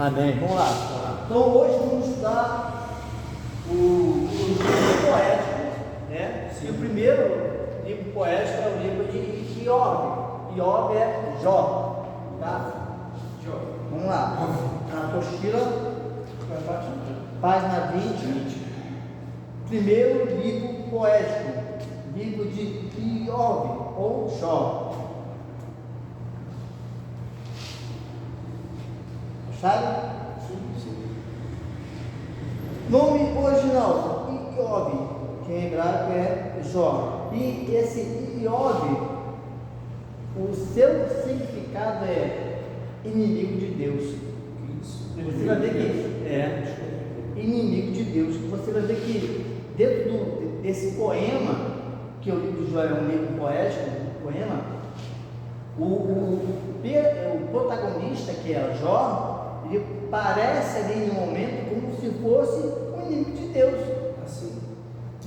Amém. Vamos lá. Então hoje vamos estudar o livro poético, né? E o primeiro livro poético é o livro de Iov. Iov é Jó, tá? Vamos lá. Na apostila, página 20. Primeiro livro poético, livro de Iov ou Jó. Sabe? Sim. Nome original, Iov, que em hebraico é Jó. E esse Iov, o seu significado é inimigo de Deus. Você vai ver que é inimigo de Deus. Você vai ver que dentro desse poema, que o livro de Jó é um livro poético, um poema, o protagonista, que é Jó, ele parece ali no momento como se fosse um inimigo de Deus. Assim,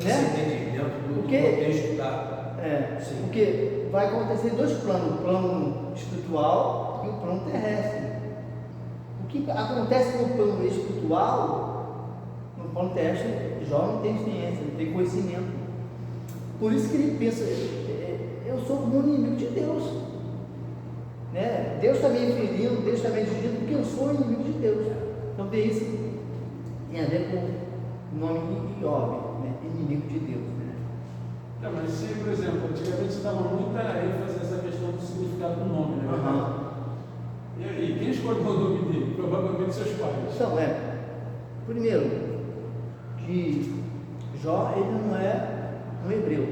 né? Você entende dentro do contexto da... Sim. Porque vai acontecer dois planos, o plano espiritual e o plano terrestre. O que acontece no plano espiritual, no plano terrestre, Jó não tem ciência, não tem conhecimento. Por isso que ele pensa, eu sou como um inimigo de Deus. Né? Deus está me ferindo, Deus está me dizendo, porque eu sou inimigo de Deus. Então tem isso, tem a ver com o nome de Iov, né? Inimigo de Deus. Né? Não, mas se, por exemplo, antigamente se dava muita ênfase nessa questão do significado do nome, né? E aí, quem escolheu o nome dele? Provavelmente seus pais. Então, primeiro, que Jó, ele não é um hebreu,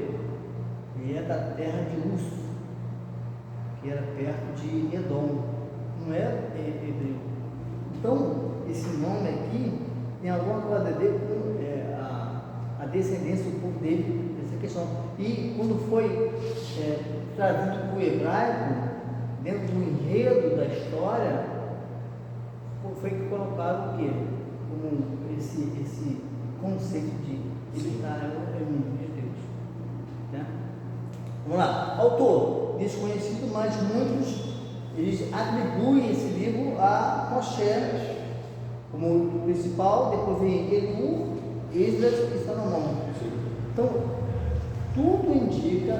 ele é da terra de Uz, que era perto de Edom, não é hebreu. Então, esse nome aqui tem alguma coisa a ver com a descendência do povo dele, essa questão. E quando foi trazido para o hebraico, dentro do enredo da história, foi colocado o quê? Como esse conceito de ele estar é o inimigo de Deus. Né? Vamos lá. Autor desconhecido, mas muitos eles atribuem esse livro a Moshe como o principal, depois vem Eliú, Esdras e Salomão. Então, tudo indica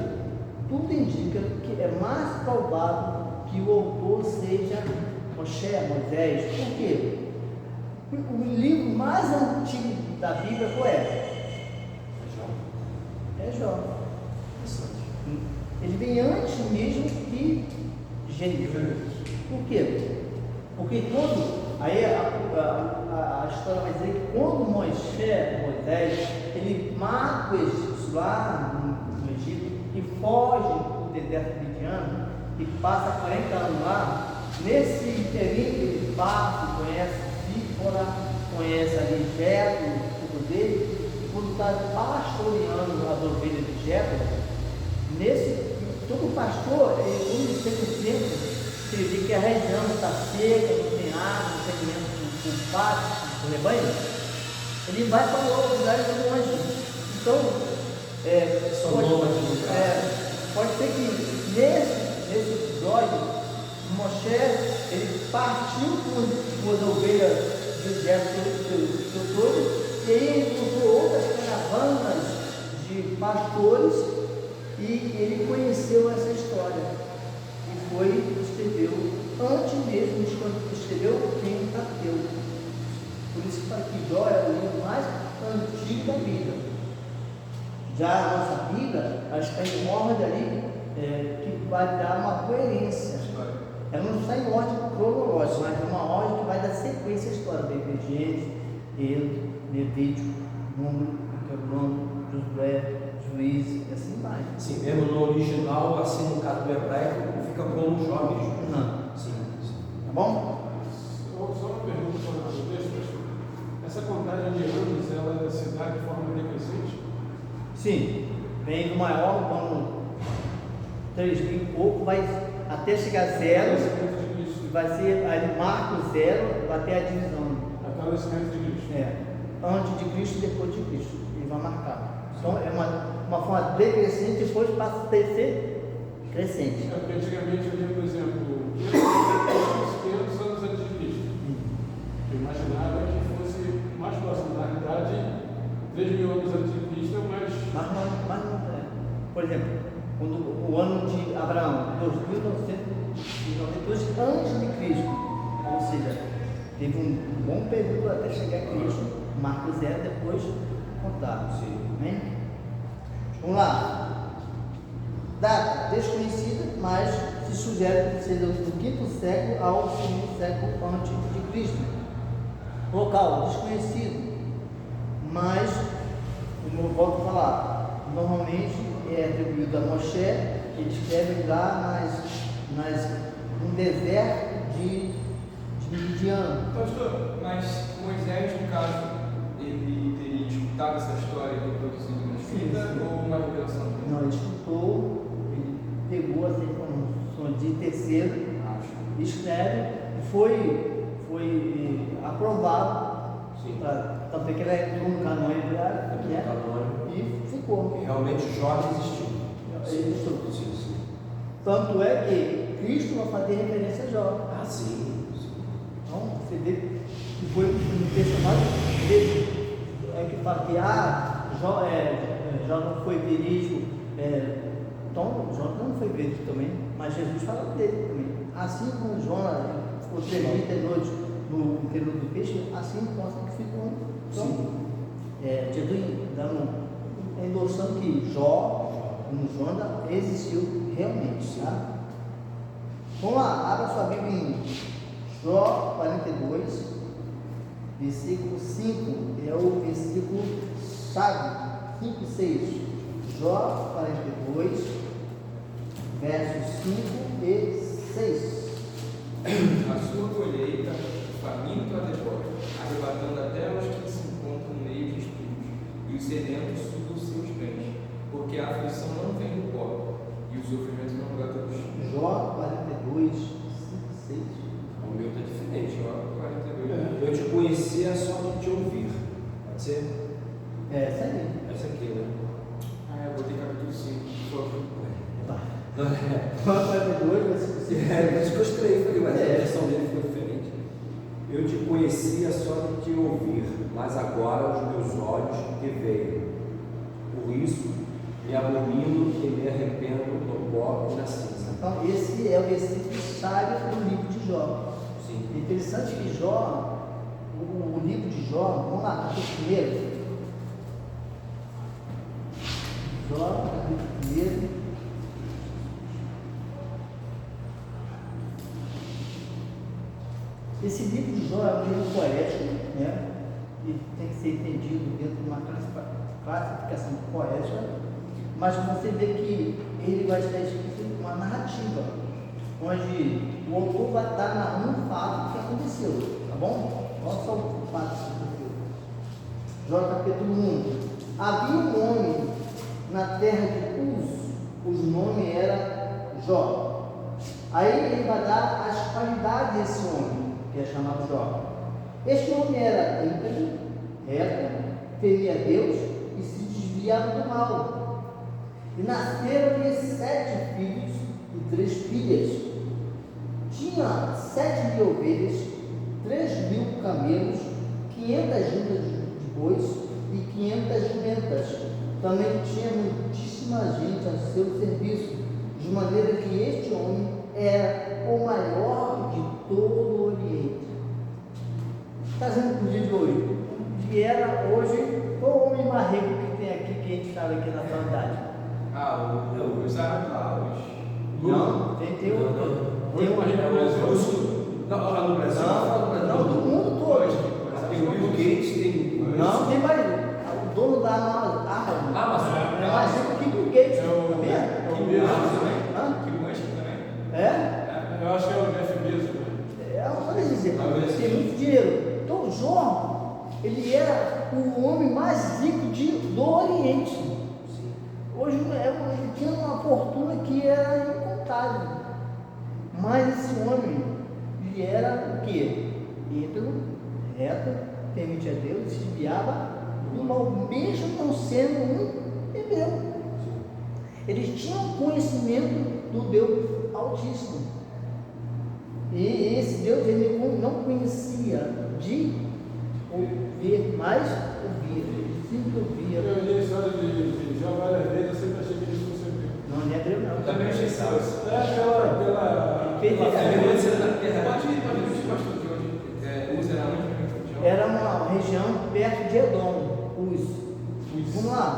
que é mais provável que o autor seja Moshe, Moisés. Por quê? O livro mais antigo da Bíblia qual é? É Jó. Ele vem antes mesmo que Gênesis. Por quê? Porque aí a história vai dizer que quando Moisés, ele mata os egípcios lá no Egito e foge do deserto midiano e passa 40 anos lá, nesse inteirinho ele passa, conhece Sífora, conhece ali Jetro, o filho dele, e quando está pastoreando as ovelhas de Jetro, todo pastor, quando ele chega no tempo, ele vê que a região está seca, não tem água, não tem alimento para o pasto, para o rebanho, ele vai para outros lugares longe. Então, pode ser que nesse episódio, Moshe, ele partiu com as ovelhas de Jetro todo, e aí ele encontrou outras caravanas de pastores, e ele conheceu essa história e escreveu, antes mesmo de escreveu quem Pentateu. Por isso que Jó é o livro mais antigo da Bíblia. Já a nossa Bíblia, ela está em ordem ali, que vai dar uma coerência. Ela não está em ordem cronológica, mas é uma ordem que vai dar sequência à história. Gênesis, Êxodo, Levítico, Número, Deuteronômio, Josué, Juízes e assim vai. Sim, mesmo no original, assim no caso do hebraico, fica como Jó mesmo. Sim. Tá bom? Só uma pergunta sobre o texto. Essa contagem de anos, ela se dá de forma decrescente? Sim, vem do maior, no plano 3.000 e pouco, vai até chegar a zero, e vai ser, aí ele marca o zero, vai ter a divisão. Até o nascimento de Cristo. Antes de Cristo e depois de Cristo, ele vai marcar. Então é uma forma decrescente, depois passa a ser crescente. Porque antigamente havia, por exemplo, 500 anos antes de Cristo. imaginava que fosse mais próximo. Na realidade, 3.000 anos antes de Cristo é mais. Mas não é. Por exemplo, quando o ano de Abraão, 2.992 antes de Cristo, ou seja, teve um bom período até chegar a Cristo. Marcos 0 depois contado. Sim. Amém? Vamos lá. Data desconhecida, mas se sugere que seja do 5º século ao 2º século antes de Cristo. Local desconhecido, mas, como eu volto a falar, normalmente é atribuído a Moshe, que escreve lá no deserto de Midian. Pastor, mas Moisés, no caso, ele teria escutado essa história e produzido uma escrita ou uma revelação? Não, ele escutou, ele pegou essa informação de terceiro, escreve, e foi aprovado, tanto é que ele entrou no canônico hebraico, e ficou. E realmente Jó existiu. Ele existiu. Sim. Tanto é que Cristo vai fazer referência a Jó. Ah, sim. Então, você vê que foi um personagem dele, que fala que Jó não foi verídico, então Jó não foi verídico também, mas Jesus fala dele também. Assim como Jonas ficou 3 dias e noite no período do peixe, assim consta que ficou. Então, Jesus dando, endossando que Jó, como Jonas, existiu realmente. Tá? Vamos lá, abra sua Bíblia em Jó 42, versículo 5, é o versículo chave, 5 e 6. Jó 42, versos 5 e 6. A sua colheita, faminto a devora, arrebatando até os que se encontram no meio de espinhos, e os sedentos sugam os seus bens, porque a aflição não vem do pobre, e o sofrimento não brota do chão. Jó 42, 5 e 6. O meu está diferente. Jó 42. Eu te conhecia só de te ouvir. Pode ser? Essa aí. Essa aqui, né? Ah, eu botei capítulo 5, por favor. Tá. Jó 42, versículo 5 e 6. Por isso que eu escrevi, falei, mas a versão dele foi diferente. Eu te conhecia só de te ouvir, mas agora os meus olhos te veem. Por isso, me abomino e me arrependo no pó e na cinza. Então, esse é o versículo chave do livro de Jó. Sim. É interessante que Jó, o livro de Jó, vamos lá, capítulo 1. Jó, capítulo 1. Esse livro de Jó é um livro poético, né? E tem que ser entendido dentro de uma classificação poética, mas você vê que ele vai estar escrito uma narrativa, onde o autor vai estar narrando um fato que aconteceu, tá bom? Olha só o fato que aconteceu. Jó capítulo 1. Havia um homem na terra de Uz, cujo nome era Jó. Aí ele vai dar as qualidades desse homem, que é chamado Jó. Este homem era íntegro, reto, temia Deus e se desviava do mal. E nasceram-lhe 7 filhos e 3 filhas. Tinha 7.000 ovelhas, 3.000 camelos, 500 juntas de bois e 500 jumentas. Também tinha muitíssima gente a seu serviço, de maneira que este homem era o maior de todo o Oriente. Está dizendo para o dia de hoje, que era hoje o homem mais rico que tem aqui, que a gente sabe aqui na atualidade. Os árabes. Não, tem outro. Tem Hoje, um Não, lá no Brasil. Não, do mundo todo. Mas tem o Bill Gates, tem. Não, tem mais. O dono da Amazon. Amazon. É mais rico que Bill Gates. É o- sabia? é o Que Bezos Bezos também. também? Que Musk também? É? Eu acho que é o Jeff Bezos, né? É uma dizer, tem muito dinheiro. Então, Jó, ele era o homem mais rico do Oriente. Hoje ele tinha uma fortuna que era incontável. Mas esse homem, ele era o quê? Íntegro, reto, temente a Deus, se desviava do mal, mesmo não sendo um hebreu. Eles tinham conhecimento do Deus Altíssimo. E esse Deus ele não conhecia de Ouvir mais, ouvir. Sempre ouvia. Eu li a história de Jó várias vezes, eu sempre achei que eles fossem hebreu. Não é hebreu, não. Eu também achei isso. Pela Pede- Pode repetir, pastor, de onde Uz era onde? Era uma região perto de Edom, Uz. Vamos lá.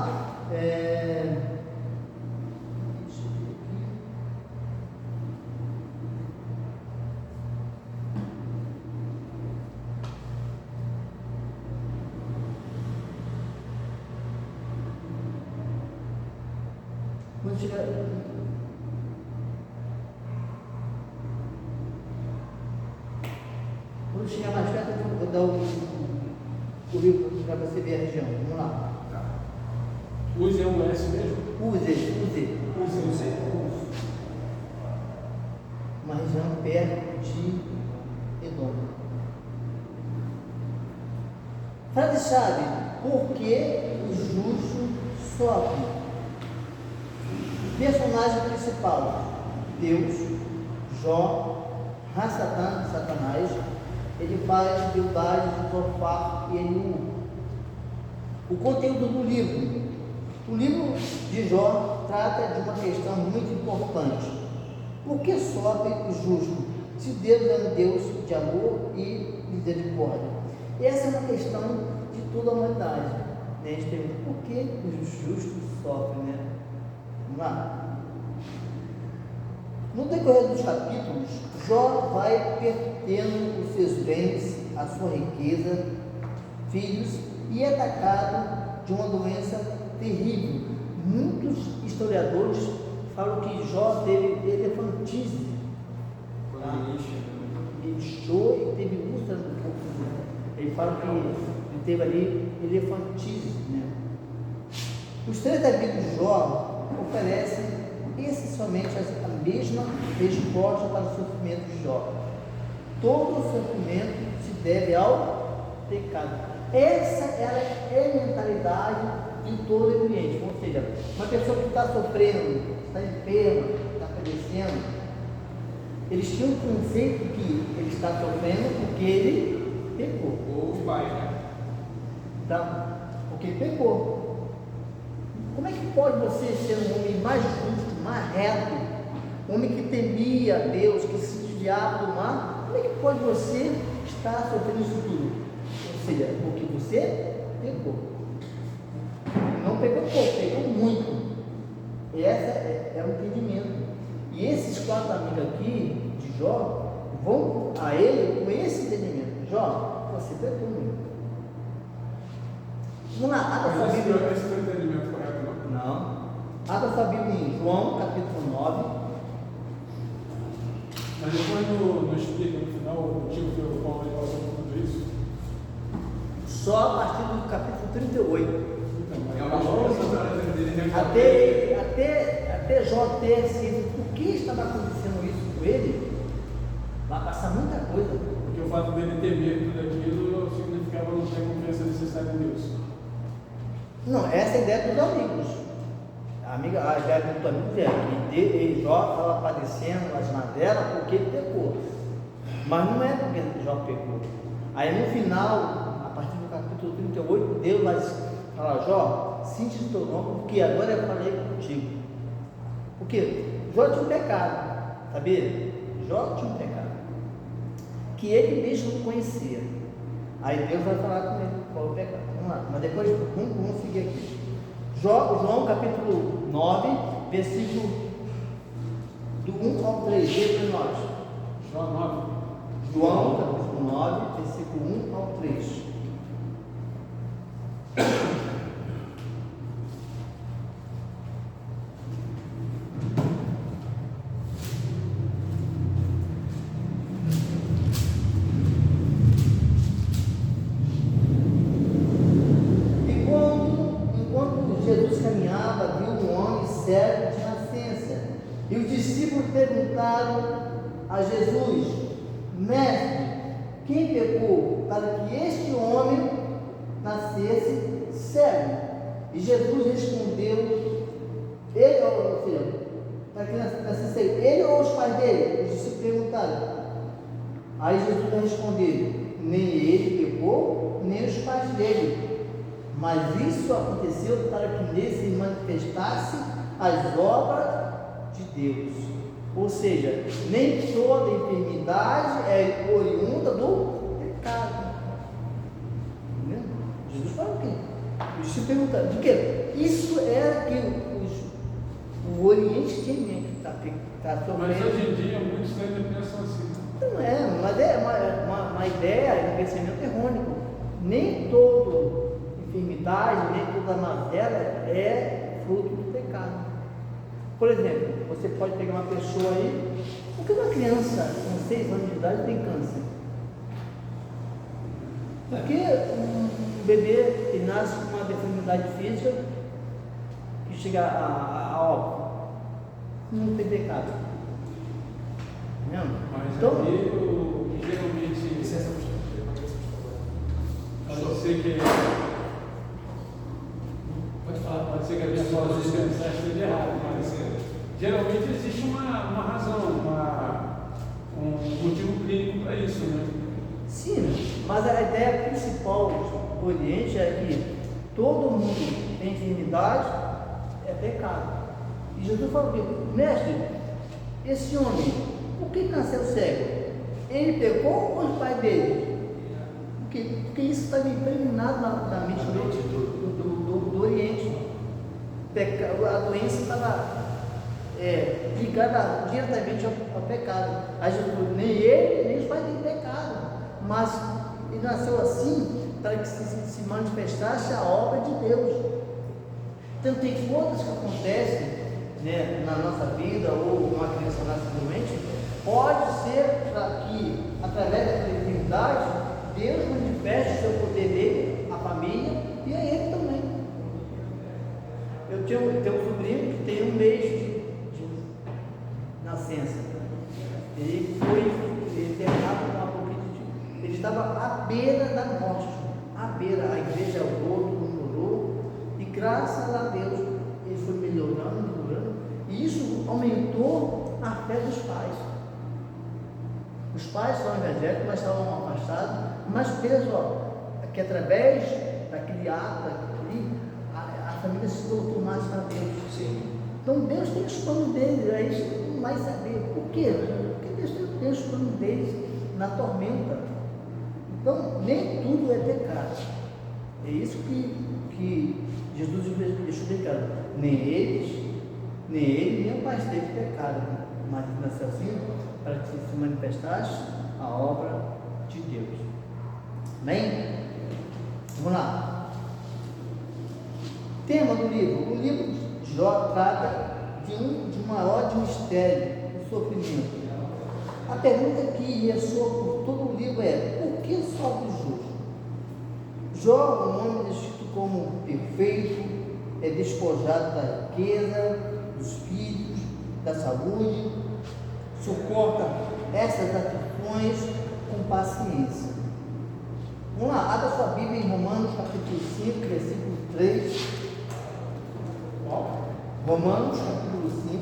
Quando chegar. Quando chegar mais perto, eu vou dar o livro para você ver a região. Vamos lá. Uz é um S mesmo? Uze. Uz. Uma região perto de Edom. Frase-chave: por que o justo sofre? Personagem principal: Deus, Jó, Satanás, Elifaz, Bildade, Zofar e Eliú. O conteúdo do livro. O livro de Jó trata de uma questão muito importante. Por que sofre o justo, se Deus é um Deus de amor e misericórdia? Essa é uma questão de toda a humanidade. A gente pergunta por que os justos sofrem, né? Vamos lá. No decorrer dos capítulos, Jó vai perdendo os seus bens, a sua riqueza, filhos, e é atacado de uma doença terrível. Muitos historiadores falam que Jó teve elefantíase. Ele inchou e teve úlcera no corpo. Ele fala que ele teve ali elefantíase, né? Os 3 livros de Jó oferecem essencialmente a mesma resposta para o sofrimento de Jó. Todo o sofrimento se deve ao pecado. Essa é a mentalidade de todo o ambiente. Ou seja, uma pessoa que está sofrendo, está enferma, está padecendo, eles tinham um conceito que ele está sofrendo porque ele pecou. Ou os pais, né? Então, porque ele pecou. Como é que pode você ser um homem mais justo, mais reto, um homem que temia a Deus, que se desviava do mal? Como é que pode você estar sofrendo isso tudo? Ou seja, porque você pecou. Não pecou pouco, pecou muito. Esse é o entendimento. E esses 4 amigos aqui de Jó vão a ele com esse entendimento. Jó, você pecou muito. Vamos lá, abra sua Bíblia. Esse é o entendimento correto, não? Não. Abra sua Bíblia em João, capítulo 9. Mas depois não explica no final o motivo pelo qual ele passou por tudo isso. Só a partir do capítulo 38. Então, É uma longa história dele. Até Jó ter sido por que estava acontecendo isso com ele, vai passar muita coisa. Porque o fato dele ter medo tudo aquilo significava não ter confiança necessária em Deus. Não, essa é a ideia dos amigos. A ideia dos amigos é que Jó estava padecendo as mazelas porque ele pecou. Mas não é porque Jó pecou. Aí no final, a partir do capítulo 38, Deus vai falar: Jó, sinta o teu nome, porque agora eu falei contigo. Porque Jó tinha um pecado, sabia? Jó tinha um pecado que ele mesmo não conhecia. Aí Deus vai falar com ele qual é o pecado. Vamos lá, mas depois vamos seguir aqui. João capítulo 9, versículo do 1 ao 3. Veja para nós. João 9. João capítulo 9, versículo 1 ao 3. Jesus caminhava, viu um homem cego de nascença. E os discípulos perguntaram a Jesus: Mestre, quem pecou para que este homem nascesse cego? E Jesus respondeu: ele, ou seja, para que nascesse cego, ele ou os pais dele? Os discípulos perguntaram. Aí Jesus respondeu: nem ele pecou, nem os pais dele, mas isso aconteceu para que nele se manifestasse as obras de Deus. Ou seja, nem toda enfermidade é oriunda do pecado. Entendeu? Jesus fala o quê? Eles se perguntaram, de quê? Isso era que o Oriente tinha em mente, está sofrendo. Mas hoje em dia muitos ainda pensam assim. Não é, mas é uma ideia, um pensamento errôneo. Nem toda enfermidade, nem toda mazela é fruto do pecado. Por exemplo, você pode pegar uma pessoa aí, por que uma criança com 6 anos de idade tem câncer? Porque um bebê que nasce com uma deformidade física, que chega a óbito, não tem pecado. Não? Mas Então, aí, geralmente, Licença, pode ser que... Pode falar, pode ser que a pessoa esteja errada, mas geralmente existe uma razão, um motivo clínico para isso, né? sim, mas a ideia principal do Oriente é que todo mundo tem enfermidade, é pecado. E Jesus falou que, mestre, esse homem, por que nasceu cego? Ele pecou ou os pais dele? Porque isso está impregnado na mente do Oriente. A doença estava ligada diretamente ao pecado. A Jesus, nem ele, nem os pais têm pecado. Mas ele nasceu assim para que se manifestasse a obra de Deus. Então tem coisas que acontecem, né, na nossa vida, ou uma criança nasce doente, pode ser para que, através da enfermidade, Deus manifeste o seu poder dele, a família e a ele também. Eu tenho um sobrinho que tem 1 mês de nascença. Ele foi internado com uma pouquinho de... Ele estava à beira da morte, à beira. A igreja orou, todo mundo orou, e graças a Deus ele foi melhorando, e isso aumentou a fé dos pais. Os pais são evangélicos, mas estavam afastados, mas pensam que através daquele ato, a família se voltou mais para Deus. Sim. Então Deus tem os planos dele, aí você não vai saber. Por quê? Porque Deus tem os planos dele na tormenta. Então, nem tudo é pecado. É isso que Jesus deixou claro. Nem ele, nem o pai dele pecaram, mas nasceu assim para que se manifestasse a obra de Deus. Amém? Vamos lá. Tema do livro. O livro de Jó trata de um maior de mistério, o sofrimento. A pergunta que ressoa por todo o livro é: por que sofre o justo? Jó, um homem descrito como perfeito, é despojado da riqueza, dos filhos, da saúde, suporta essas aflições com paciência. Vamos lá, abra sua Bíblia em Romanos capítulo 5, versículo 3. Romanos capítulo 5,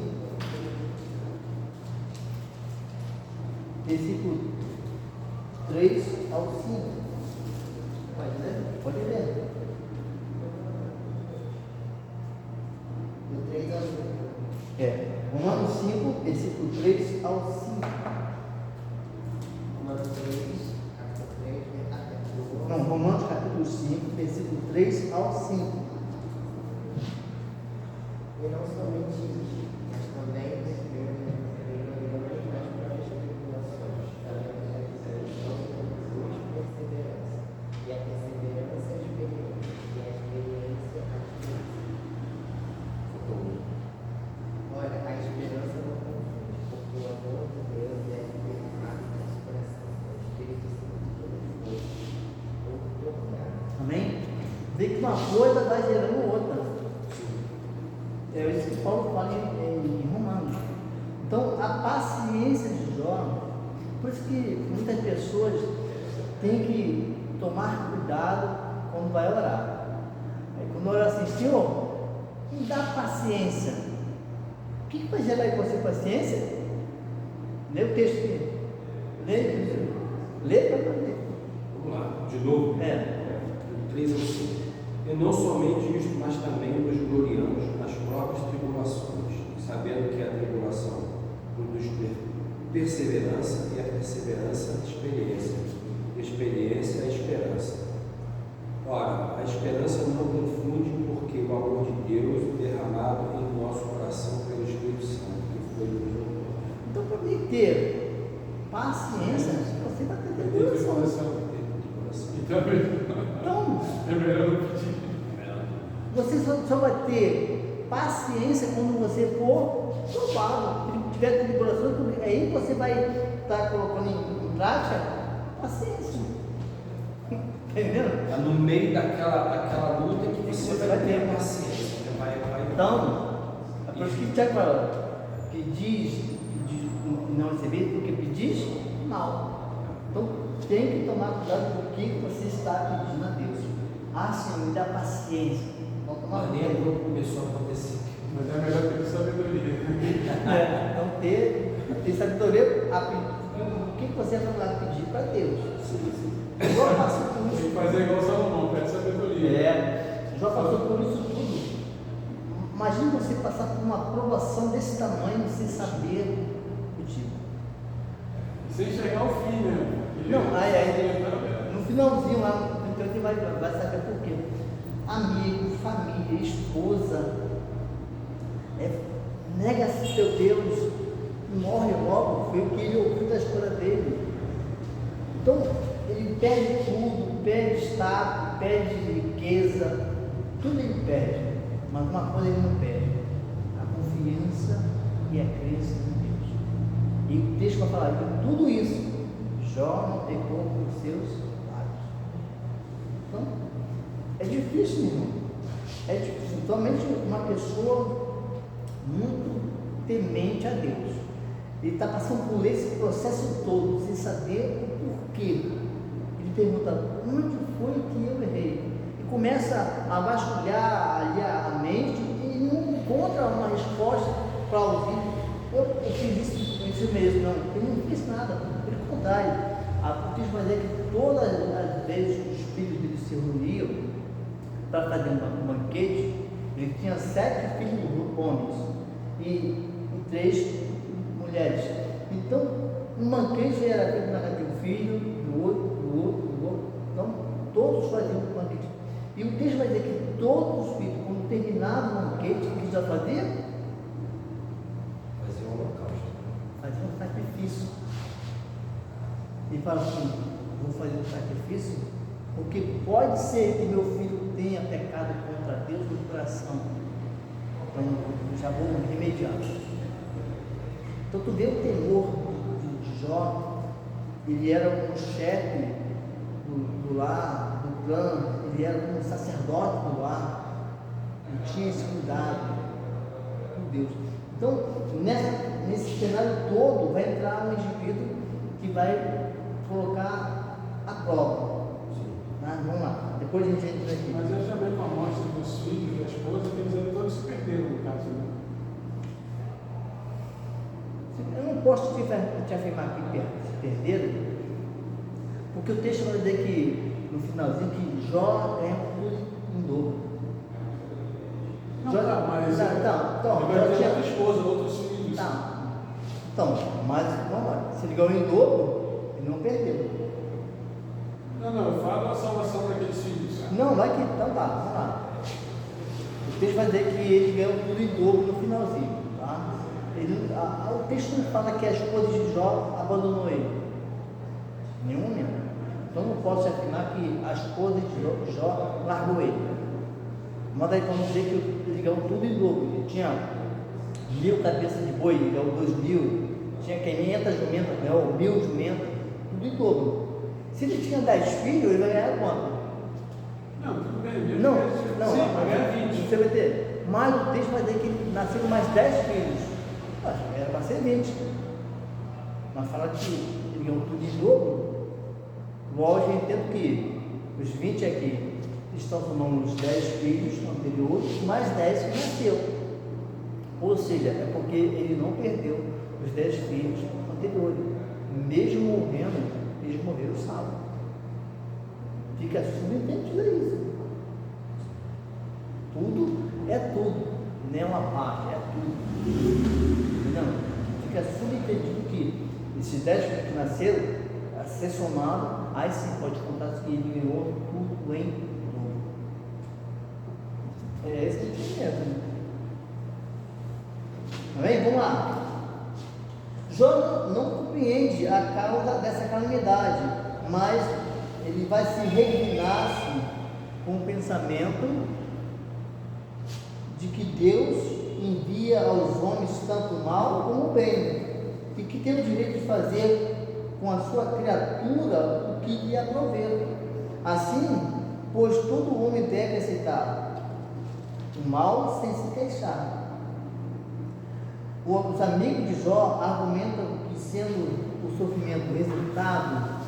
versículo 3 ao 5. Pode ler? Pode ler. Do 3 ao 5. Romanos 5, versículo 3 ao 5. Romanos 3, capítulo 3, capítulo 1. Não, Romanos capítulo 5, versículo 3 ao 5. E não somente isso, mas também receberam milhões das próprias tribulações, além da ressurreição com perseverança, e a perseverança a experiência, e a experiência a experiência. Olha, a esperança não confunde, porque o amor de Deus é derramado no nosso coração, o Espírito Santo outorgado. Amém? Vê que uma coisa vai gerando outra. É isso que Paulo fala em Romanos. Então, a paciência de Jó, por isso que muitas pessoas têm que tomar cuidado quando vai orar. Aí, quando ora assim, Senhor, me dá paciência. O que vai gerar em você paciência? Lê o texto aqui. Lê para ler. Vamos lá, de novo. 3 ao 5. E não somente isto, mas também nos gloriamos nas próprias tribulações, sabendo que a tribulação produz perseverança, e a perseverança, experiência. Experiência, a esperança. Ora, a esperança não confunde, porque o amor de Deus derramado em nosso coração pelo Espírito Santo, que foi nos dado. Então, para mim ter paciência, você vai ter tribulação. Então, É melhor não pedir. você só vai ter paciência quando você for provado. Se tiver tribulação, aí você vai estar colocando em prática paciência. Entendeu? É no meio daquela luta que você vai ter paciência. Então, é por isso que o Tiago fala, pedis não receber, porque pedis mal. Então, tem que tomar cuidado com o que você está pedindo a Deus. Ah, Senhor, me dá paciência. Vamos tomar cuidado. Quando começou a acontecer. Mas é melhor ter sabedoria. Então, ter sabedoria, o que você vai pedir para Deus. Jó passou por Tem isso. que fazer igual Salomão, pede sabedoria. Jó passou por isso tudo. Imagina você passar por uma aprovação desse tamanho sem saber o motivo. Sem chegar ao fim, né? Não, aí, no finalzinho lá, então você vai saber por quê. Amigo, família, esposa, nega seu Deus, morre logo, foi o que ele ouviu da escolha dele. Então, ele perde tudo, perde estado, perde riqueza, tudo ele perde, mas uma coisa ele não perde: a confiança e a crença em Deus. E o texto vai falar que tudo isso, Jó não pecou com seus lábios. Então, é difícil, irmão. É difícil. Somente uma pessoa muito temente a Deus. Ele está passando por esse processo todo, sem saber o porquê. Ele pergunta, onde foi que eu errei? E começa a vasculhar ali a mente e não encontra uma resposta plausível. Eu fiz isso mesmo, não. Ele não fez nada, pelo contrário. O texto vai dizer que todas as vezes que os filhos dele se reuniam para fazer um banquete, ele tinha 7 filhos homens e 3 mulheres. Então, um banquete era feito na casa de um filho, do outro. Então, todos faziam um banquete. E o texto vai dizer que todos os filhos, quando terminava o banquete, o que já fazia? Fazia um holocausto. Fazia um sacrifício. E fala assim, vou fazer um sacrifício, porque pode ser que meu filho tenha pecado contra Deus no coração. Então, eu já vou remediar. Então, tu vê o temor de Jó. Ele era um chefe do lar, do clã, ele era um sacerdote do lar, ele tinha esse cuidado com Deus. Então, nesse cenário todo, vai entrar um indivíduo que vai colocar a prova. Vamos lá, depois a gente entra aqui. Mas é também com a morte dos filhos, da esposa, que eles aí todos se perderam, no caso, né? Eu não posso te afirmar que se perderam, porque o texto vai dizer que, no finalzinho, que Jó é tudo em dobro. Não, tá, mas então, ele vai ter outra esposa, outros filhos. Tá. Então, mas vamos lá, se ele ganhou em dobro, ele não perdeu. Não, eu falo a salvação daqueles filhos. Não, vai que. Então tá, vamos lá. O texto vai dizer que ele ganhou tudo em dobro no finalzinho. Tá? O texto não fala que a esposa de Jó abandonou ele. Nenhum momento. Então não posso afirmar que a esposa de Jó largou ele. Mas aí vamos dizer que ele ganhou tudo em dobro. Ele tinha 1000 cabeças de boi, ele ganhou 2000. Tinha 500 jumentas, ganhou 1000 jumentas. Tudo em dobro. Se ele tinha 10 filhos, ele vai ganhar quanto? Não, tudo bem. Não, Sim, vai ganhar 20. você vai ter. Mas o texto vai dizer que ele nasceu mais 10 filhos. Era para ser 20. Mas fala que ele ganhou tudo em dobro. Lógico, eu entendo que os 20 aqui estão tomando os 10 filhos anteriores, mais 10 que nasceu. Ou seja, é porque ele não perdeu os 10 filhos anteriores. Mesmo morrendo, eles morreram salvos. Fica subentendido a isso. Tudo é tudo, não é uma parte, é tudo. Entendeu? Fica subentendido que esses 10 filhos que nasceram, a ser somado, aí sim pode contar que ele ganhou tudo em dobro. É esse que a gente entra. Amém? Vamos lá. Jó não compreende a causa dessa calamidade, mas ele vai se resignar com o pensamento de que Deus envia aos homens tanto o mal como o bem, e que tem o direito de fazer com a sua criatura o que lhe aprover. Assim, pois todo homem deve aceitar o mal sem se queixar. Os amigos de Jó argumentam que, sendo o sofrimento resultado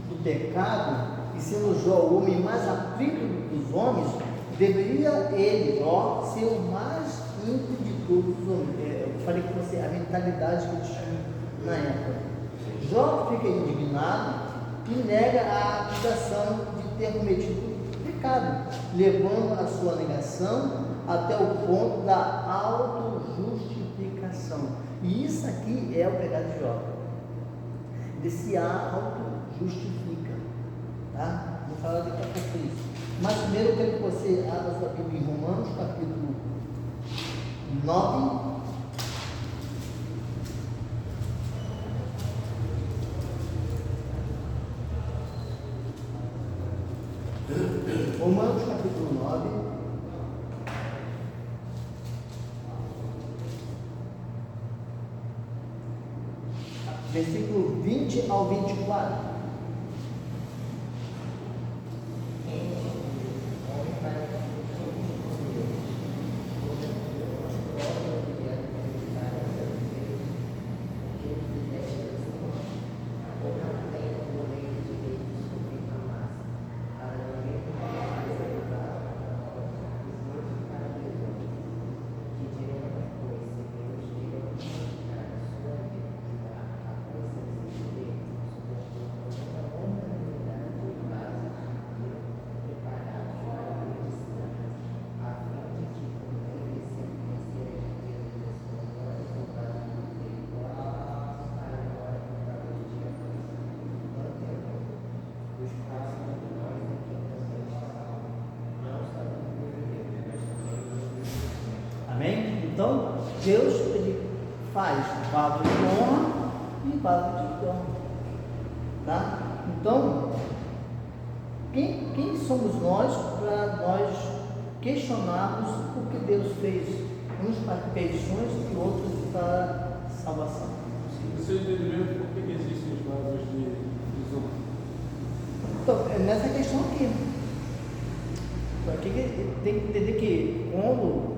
do pecado, e sendo Jó o homem mais aflito dos homens, deveria ele, Jó, ser o mais ímpio de todos os homens. Eu falei com você a mentalidade que eles tinham na época. Jó fica indignado e nega a acusação de ter cometido pecado, levando a sua negação até o ponto da autojustificação. E isso aqui é o pecado de Jó. Ele se autojustifica. Tá? Vou falar daqui a pouco isso. Mas primeiro eu quero que você abra sua Bíblia em Romanos, capítulo 9. Romanos, capítulo 9. Versículo 20 ao 24. Então, Deus ele faz vaso de honra e vaso de desonra. Tá? Então, quem somos nós para nós questionarmos o que Deus fez, uns para perfeições e outros para salvação? O seu entendimento, por que existem os vasos de desonra? Então, é nessa questão aqui. Aqui tem que entender que quando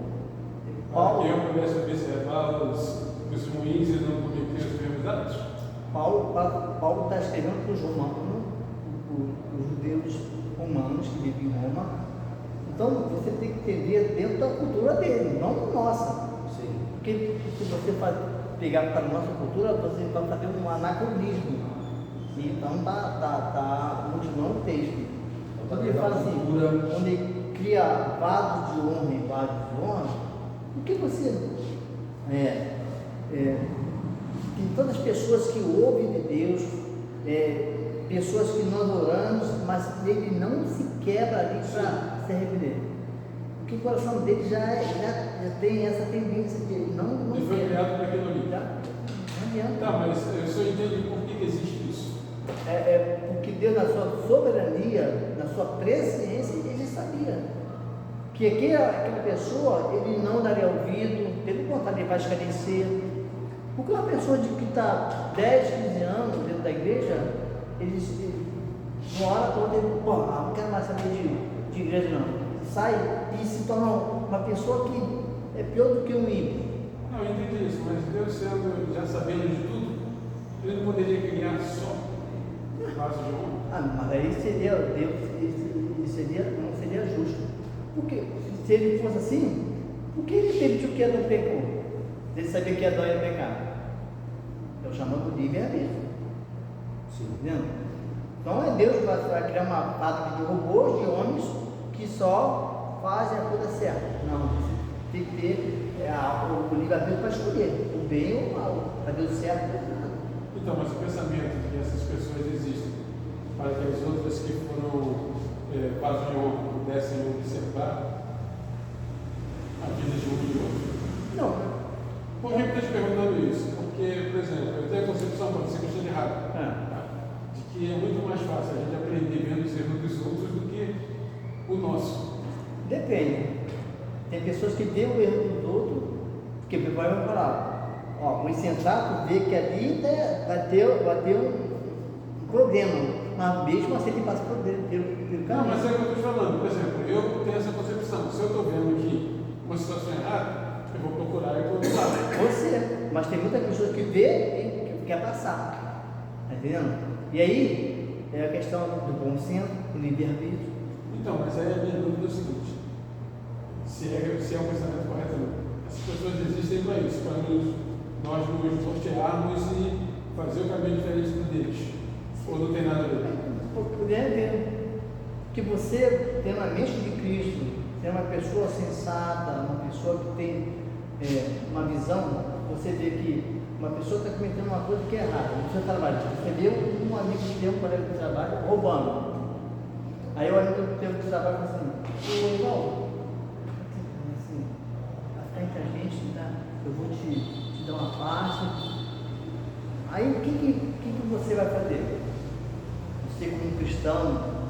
Paulo, que eu pudesse observar os ruins e não cometer os mesmos atos? Paulo está escrevendo para os romanos, os judeus romanos que vivem em Roma. Então você tem que entender dentro da cultura dele, não nossa. Sim. Porque se você pegar para a nossa cultura, você vai fazer um anacronismo. Então está continuando o texto. Quando ele fala assim, quando ele cria vasos de honra e vasos de honra, o que você tem todas as pessoas que ouvem de Deus, pessoas que nós oramos, mas ele não se quebra ali para se arrepender. Porque o coração dele já tem essa tendência de não Ele foi criado para aquilo ali. Não adianta. Tá, mas eu só entendo por que existe isso. Porque Deus, na sua soberania, na sua presciência, ele sabia que aquela pessoa, ele não daria ouvido, pelo contrário, ele vai esclarecer. Porque uma pessoa que está 10, 15 anos dentro da igreja, uma hora toda ele, não quero mais saber de igreja não. Sai e se torna uma pessoa que é pior do que um ímpio. Não, eu entendi isso, mas Deus já sabendo de tudo, ele não poderia criar só vasos de honra? Mas aí seria Deus, não seria justo. Porque se ele fosse assim, por que ele permitiu que Adão pecou? Ele sabia que Adão ia pecar. É o chamado livre-arbítrio. Entendeu? Então é Deus que vai criar uma fábrica de robôs, de homens, que só fazem a coisa certa. Não, tem que ter o livre-arbítrio para escolher o bem ou o mal, fazer o certo ou o errado. Então, mas o pensamento de que essas pessoas existem para que as outras que foram para o outro pudessem observar a vida de um e outro. Não. Por que eu estou te perguntando isso? Porque, por exemplo, eu tenho a concepção, pode ser questão de errado, de que é muito mais fácil a gente aprender vendo os erros dos outros do que o nosso. Depende. Tem pessoas que veem o erro dos outros, porque o pai vai falar, ó, o insensato vê que ali vai ter um problema, mas mesmo assim ele passa pelo caminho. Não, mas é o que eu estou falando. Por exemplo, eu tenho essa concepção. Se eu estou vendo aqui uma situação errada, eu vou procurar e vou usar. Você, mas tem muitas pessoas que vê e quer passar. Tá entendendo? E aí é a questão do bom senso, do livre-arbítrio. Então, mas aí a minha dúvida é o seguinte: se é um pensamento correto ou não. Essas pessoas existem para isso, para nós nos nortearmos e fazer o caminho diferente do deles. Ou não tem nada a ver? Puder ver que você, tendo a mente de Cristo, sendo uma pessoa sensata, uma pessoa que tem uma visão, você vê que uma pessoa está cometendo uma coisa que é errada no seu trabalho. Você vê um amigo seu, um colega de trabalho, roubando. Aí o amigo do teu trabalho fala assim: ô irmão, assim, vai ficar entre a gente, tá? Eu vou te dar uma parte. Aí o que você vai fazer? Você, como cristão,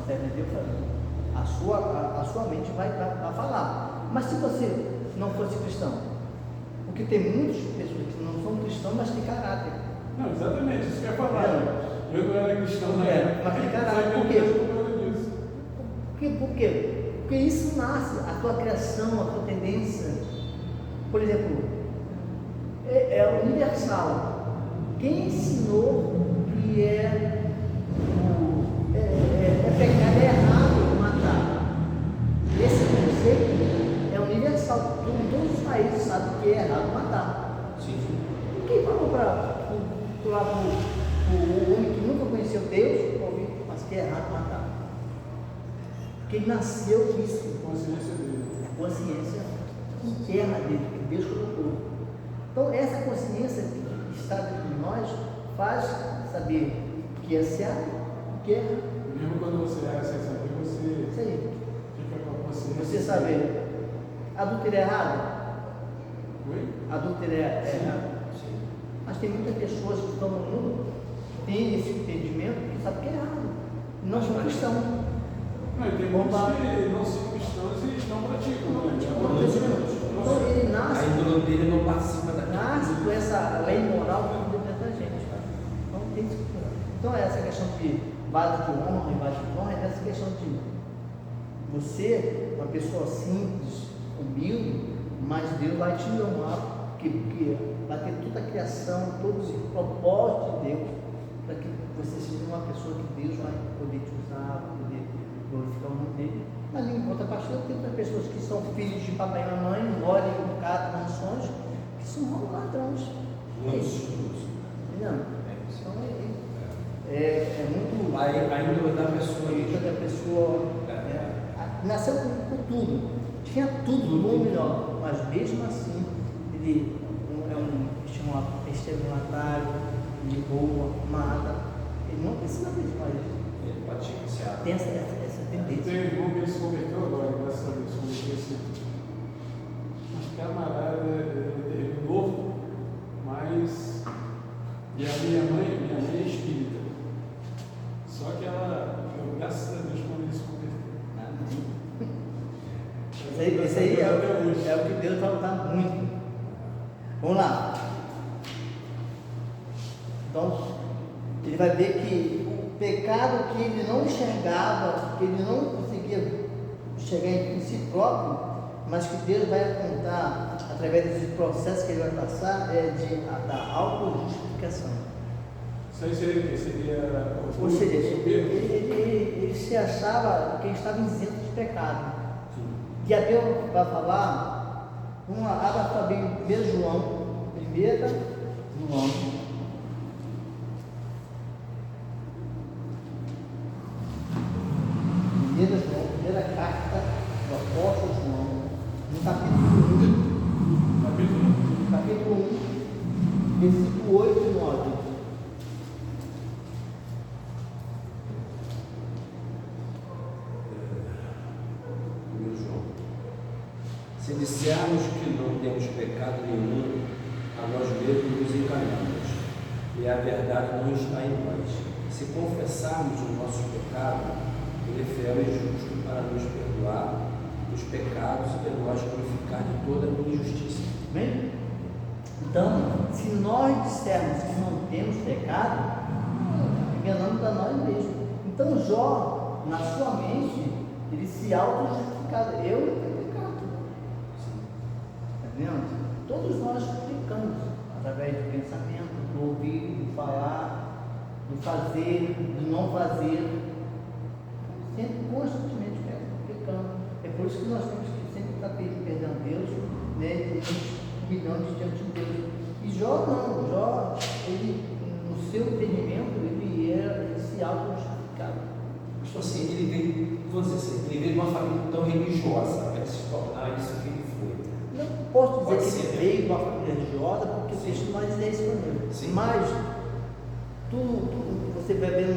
serve a Deus, a sua mente vai falar. Mas se você não fosse cristão, porque tem muitas pessoas que não são cristãos, mas têm caráter. Não, exatamente, isso que eu ia falar. Eu não era cristão na época. Mas tem caráter. Sabe Por quê? disso. Por quê? Porque isso nasce, a tua criação, a tua tendência. Por exemplo, é universal. Quem ensinou que pecado, é errado matar? Esse conceito é universal. Todos os países sabem que é errado matar. Sim. Quem falou para o homem que nunca conheceu Deus, mas que é errado matar? Porque ele nasceu com isso. Consciência dele. A consciência interna dele, que Deus colocou. Então, essa consciência que está dentro de nós faz saber o que é certo, o que é errado. Mesmo quando você erra sem saber, você Isso aí. fica com a consciência. Você saber, adultério é errado? Oi? Adultério é errado? Sim. Mas tem muitas pessoas que estão no mundo, que têm esse entendimento, que sabem que é errado. Não são cristãos. Não, e tem muitos que não são cristãos e não praticam. Então ele A nasce, índole dele não participa da nasce com essa lei moral que dentro da gente. Então tem isso. Então essa questão de base de honra e base de honra é essa questão de você, uma pessoa simples, humilde, mas Deus vai te honrar, porque vai ter toda a criação, todos os propósitos de Deus, para que você seja uma pessoa que Deus vai poder te usar, poder glorificar o nome dele. Mas em contrapartida, tem outras pessoas que são filhos de papai e mamãe, moram em mansões, que são ladrões. Entendeu? Então é muito. A índole da pessoa. Toda pessoa nasceu com tudo, tinha tudo do bom e melhor, mas mesmo assim ele é um estelionatário, ele rouba, mata, ele não precisa mesmo mais. Ele pratica esse ato. Tem essa Tem tendência. um irmão que ele se converteu agora, graças a Deus, se converteu assim. Mas camarada, ele é novo, mas. E a minha mãe é espírita. Só que ela, graças a Deus, quando ele se converteu. Esse aí é o que Deus vai lutar muito. Vamos lá. Então, ele vai ver que o pecado que ele não enxergava, que ele não conseguia chegar em si próprio, mas que Deus vai apontar através desse processo que ele vai passar, da autojustificação. Isso aí seria o quê? Seria Ou seja, soberbo? ele se achava que ele estava isento de pecado. E a Deus vai falar, abra sua Bíblia, 1 João, 1 João. Primeira carta do apóstolo João, no capítulo 1, versículo 8 e 9. João. Se dissermos que não temos pecado nenhum, a nós mesmos nos enganamos, e a verdade não está em nós. Se confessarmos os nossos pecados, Ele é fiel e justo para nos perdoar dos pecados e nos purificar de toda injustiça. Bem? Então, se nós dissermos que não temos pecado, enganamos a nós mesmos. Então, Jó, na sua mente, ele se auto-justificava. Eu não tenho pecado. Está vendo? Todos nós pecamos através do pensamento, do ouvir, do falar, do fazer, do não fazer. Sempre, constantemente pecamos. É por isso que nós temos que sempre estar pedindo perdão a Deus, né, humilhando diante de Deus. E Jó não, Jó, ele, no seu entendimento, ele se auto-justificava. Então, assim, ele veio, vamos dizer assim, ele veio de uma família tão religiosa para se tornar isso que ele foi. Não posso dizer Pode que ser, ele veio de uma família religiosa, porque o texto não vai dizer isso para mim. Sim. Mas, você vai ver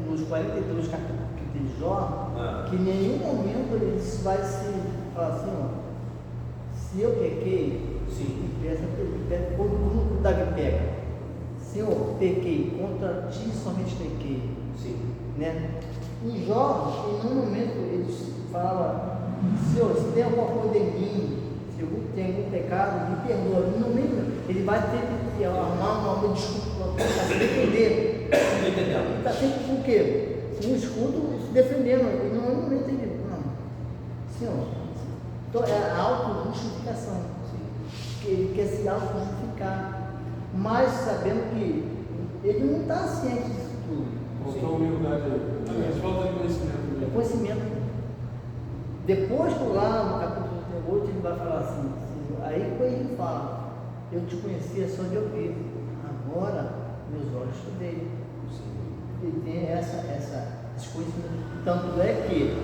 nos 42 capítulos de Jó, que em nenhum momento ele vai se falar assim, ó, se eu pequei, quando Davi peca, Senhor, pequei, contra ti somente pequei. Sim. Né? Em Jó, em nenhum momento ele fala, Senhor, se tem alguma coisa em mim, se eu tenho algum pecado, me perdoa. No momento, ele vai ter que arrumar uma desculpa para se defender. Ele está sempre com o quê? Um escudo se defendendo. E no momento ele, não, Senhor, então é a auto-justificação. Ele quer se auto-justificar, mas sabendo que ele não está ciente disso tudo. Faltou humildade aí. Mas falta de conhecimento. É conhecimento. Depois, lá no capítulo 8, ele vai falar assim, aí depois ele fala, eu te conhecia só de ouvir, agora meus olhos te veem. Ele tem esse conhecimento. Tanto é que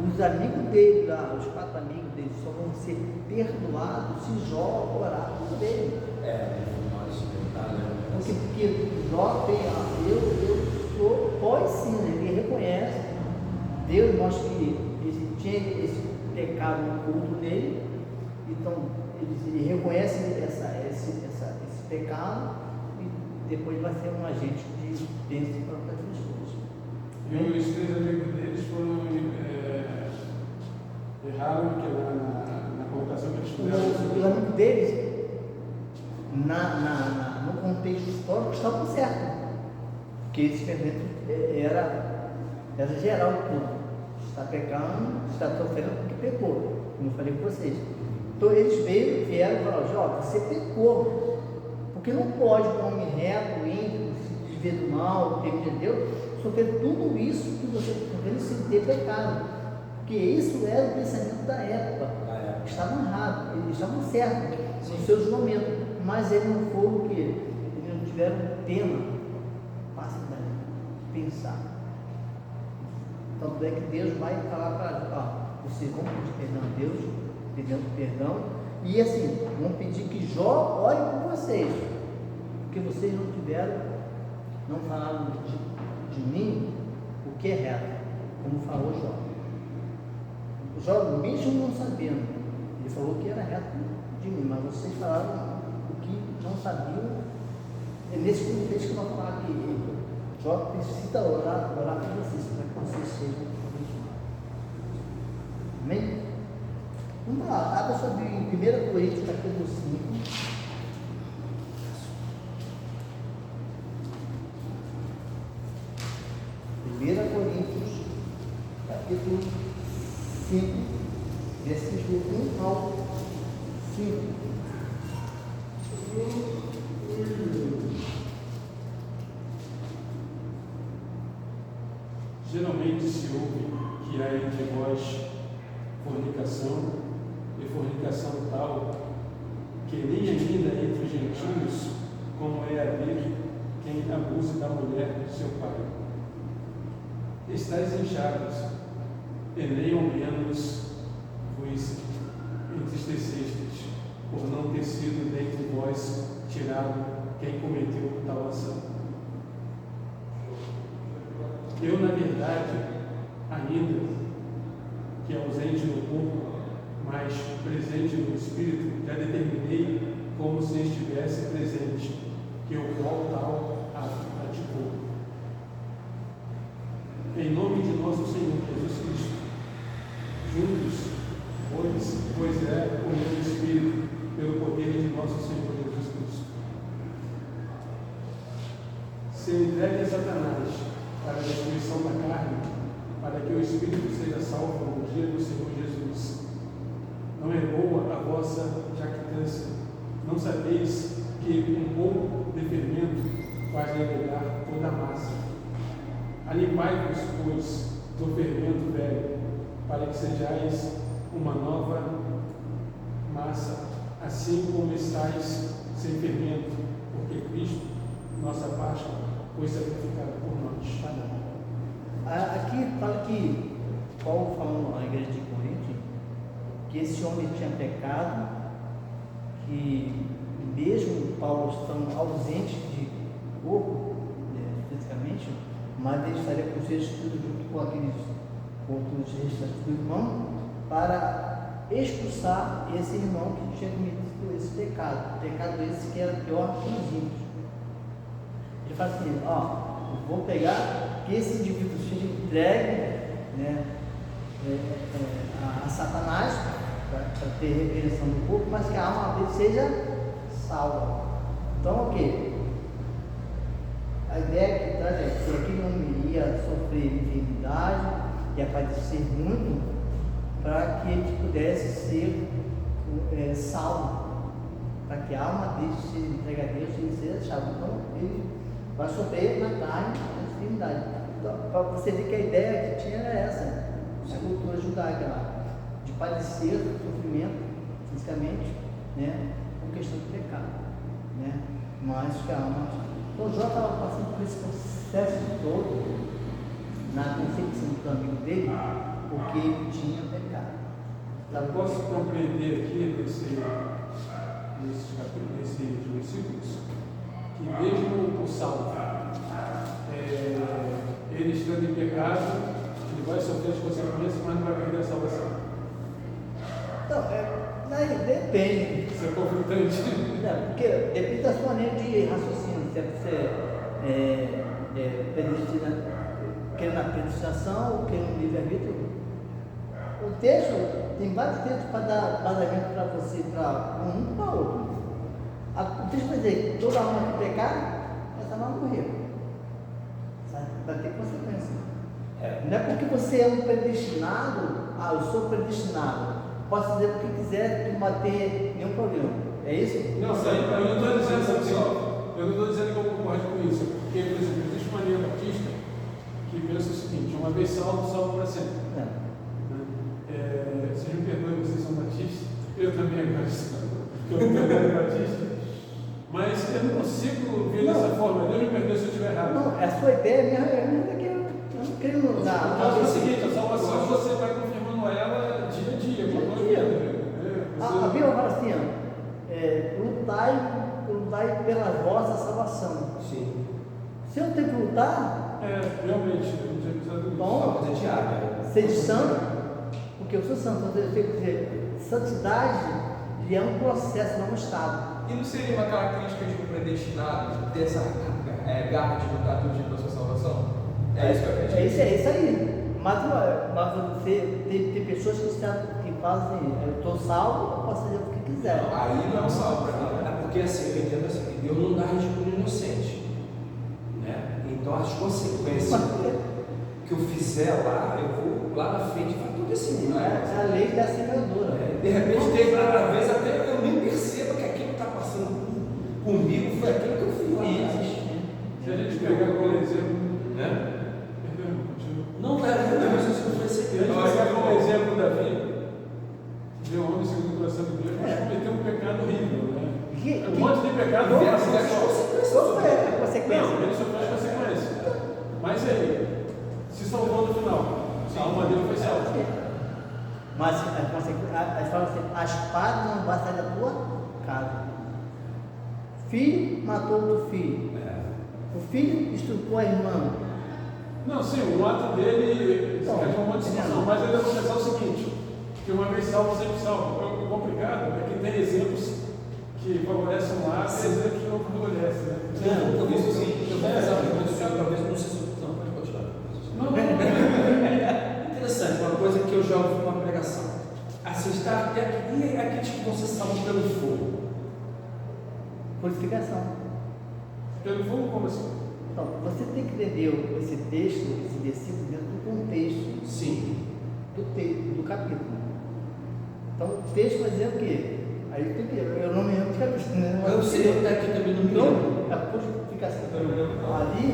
os amigos dele lá, os 4 amigos dele, só vão ser perdoados se Jó orar por ele. Porque Jó tem, eu sou, pode sim, ele reconhece. Deus mostra que ele tinha esse pecado oculto nele, então ele reconhece esse pecado e depois vai ser um agente de bênção para outras pessoas. E os 3 amigos deles foram erraram na colocação que eles fizeram. Os amigos deles, no contexto histórico, estavam certos, porque esse fermento era geral tudo. Está pecando, está sofrendo porque pecou, como eu falei com vocês. Então eles vieram e falaram, Jó, você pecou, porque não pode um homem reto, íntegro, se desviar do mal, teme de Deus, sofrer tudo isso que você está sofrendo sem ter pecado. Porque isso era o pensamento da época. Estavam errados, eles estavam certos nos seus momentos, mas eles não foram o quê? Eles não tiveram pena, passividade, pensar. Tanto é que Deus vai falar para vocês vão pedir perdão a Deus, pedindo perdão, e assim, vão pedir que Jó ore por vocês, porque vocês não falaram de mim o que é reto, como falou Jó. Jó, mesmo não sabendo, ele falou que era reto de mim, mas vocês falaram o que não sabiam. É nesse contexto que eu vou falar que Jó precisa orar por vocês, para que vocês sejam abençoados. Amém? Vamos lá, abra sobre 1 Coríntios, capítulo 5. Coríntios, capítulo 5, versículo 1 ao 5. Geralmente se ouve que há entre vós fornicação, e fornicação tal, que nem ainda entre os gentios, como é haver quem abuse da mulher de seu pai. Estais inchados, e nem ao menos vos entristecestes, por não ter sido dentre vós tirado quem cometeu tal ação. Eu, na verdade, ainda que ausente no corpo, mas presente no espírito, já determinei como se estivesse presente, que o qual tal praticou. Em nome de nosso Senhor Jesus Cristo, juntos, pois é o meu Espírito, pelo poder de nosso Senhor Jesus Cristo. Se entregue a Satanás para a destruição da carne, para que o Espírito seja salvo no dia do Senhor Jesus. Não é boa a vossa jactância. Não sabeis que um pouco de fermento faz levedar toda a massa. Alimentai-vos, pois, do fermento velho, para que sejais uma nova massa, assim como estáis sem fermento, porque Cristo, nossa Páscoa, foi sacrificado por nós. Aqui fala que Paulo falando à igreja de Corinto que esse homem tinha pecado, que mesmo Paulo estando ausente de corpo, fisicamente, mas ele estaria com o seu espírito junto com aqueles outros restantes do irmão, para expulsar esse irmão que tinha cometido esse pecado esse que era pior que os ímpios. Ele fala assim, eu vou pegar que esse indivíduo seja entregue, né, a Satanás, para ter repreensão do corpo, mas que a alma dele seja salva. Então, ok. A ideia que traz é que aquele homem ia sofrer enfermidade, ia padecer muito, para que ele pudesse ser salvo, para que a alma dele seja entregue a Deus e ele seja salvo. Então, ele vai sofrer na carne a enfermidade. Então, para você ver que a ideia que tinha era essa, a cultura judaica lá, de padecer sofrimento fisicamente, né, com questão de pecado, né, mas que a alma. Então, Jó estava passando por esse processo todo na concepção do amigo dele, porque ele tinha pecado. Eu posso compreender aqui nesses versículos que mesmo o salvo, ele estando em pecado, ele vai sofrer as consequências, mas não vai perder a salvação. Não, depende. Isso é conflitante. Porque depende da sua maneira de raciocínio. Se você quer na predestinação ou quer no livre-arbítrio. O texto, tem vários textos para dar vazamento para você, para um para outro. O texto vai dizer que toda alma que pecar, essa alma vai morrer. Vai ter consequência. Não é porque você é um predestinado, eu sou predestinado, posso dizer o que quiser, não vai ter nenhum problema. É isso? Não, eu não estou dizendo assim. Eu não estou dizendo que eu concordo com isso, porque, por exemplo, existe uma linha batista que pensa o seguinte: uma vez salvo, salvo para sempre. Vocês me perdoem, vocês são batistas, eu também agora estou me batista, mas eu não consigo ver dessa forma. Deus me perdoe se eu estiver errado. Não, a sua ideia é mesmo que eu não quero mudar. Mas é o seguinte: a salvação você vai confirmando ela dia a dia. A Bíblia fala assim: lutai pela vossa salvação. Sim. Se eu tenho que lutar, realmente, eu não tinha pensado nisso. bom, Coisa diária. ser santo, porque eu sou santo, quer dizer, santidade é um processo, não um estado. E não seria uma característica de um predestinado ter essa garra de lutar todo dia pela sua salvação? É isso que eu acredito. É isso aí. Mas você tem pessoas que fazem, eu estou salvo, eu posso fazer o que quiser. Aí não é um salvo para mim. É porque assim, eu entendo assim, que Deus não dá risco no inocente. Né? Então as consequências que eu fizer lá, eu vou lá na frente vai tudo esse mundo. É a lei da semeadura. De repente, às vezes até eu nem percebo que aquilo que está passando comigo foi aquilo que eu fiz lá. Se a gente pegar como exemplo, Né? não, Não, cara, mas isso não foi se a ser gente pegar como exemplo Davi, meu homem segundo o coração de Deus, mas cometeu um pecado horrível, né? Um monte de pecado Qual horrível. foi a consequência? Não, ele sofreu as consequências. Mas aí, se salvou no final, a alma dele foi salva. Pode ser. Mas a fala assim, a espada não vai sair da tua casa. Filho matou outro filho. O filho estuprou a irmã. Não, sim, o ato dele é uma discussão, mas ele vai começar o seguinte, que uma vez salvo, sempre salvo. O complicado é que tem exemplos que favorecem um lado e exemplos que não favorecem, né? Eu vi isso sim. Eu vou fazer uma pergunta, talvez não sei se não pode continuar. Não. Interessante, uma coisa que eu já ouvi uma pregação. Assistar até aqui, e aqueles que você salvam pelo fogo. Purificação. Pelo fogo, como assim? Então, você tem que entender esse texto, esse versículo dentro do contexto Sim. do capítulo. Então, o texto vai dizer o quê? Aí tem que, eu não me lembro de cabeça, né? Eu sei, eu até aqui também não me lembro. Então, a purificação. Ali,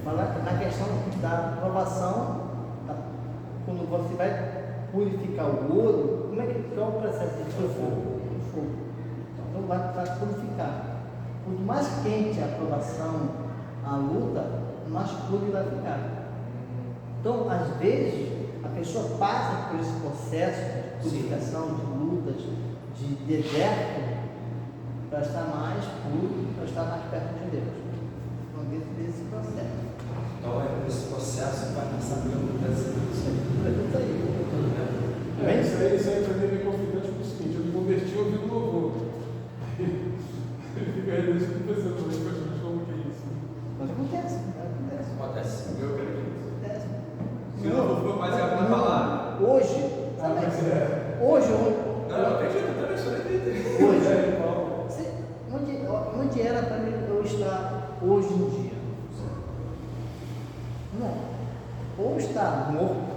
fala na questão da provação, quando você vai purificar o ouro, como é que é o processo de fogo? Então, vai purificar. Quanto mais quente a provação, a luta, mais puro ele vai ficar. Então, às vezes, a pessoa passa por esse processo de purificação, de lutas, de deserto, para estar mais puro, para estar mais perto de Deus. Então, dentro desse processo. Então, esse processo vai passar pelo deserto. Isso aí. Isso aí para mim é conflitante com o seguinte, eu me converti ouvindo louvor. Fica aí pensando, mas como que é isso? Mas acontece. Acontece. Eu acredito. Acontece. Se não for baseado na palavra. Hoje, hoje, Não, eu acredito, eu também sou acredito. hoje, onde era para mim eu estar hoje em dia? Não. Ou estar morto,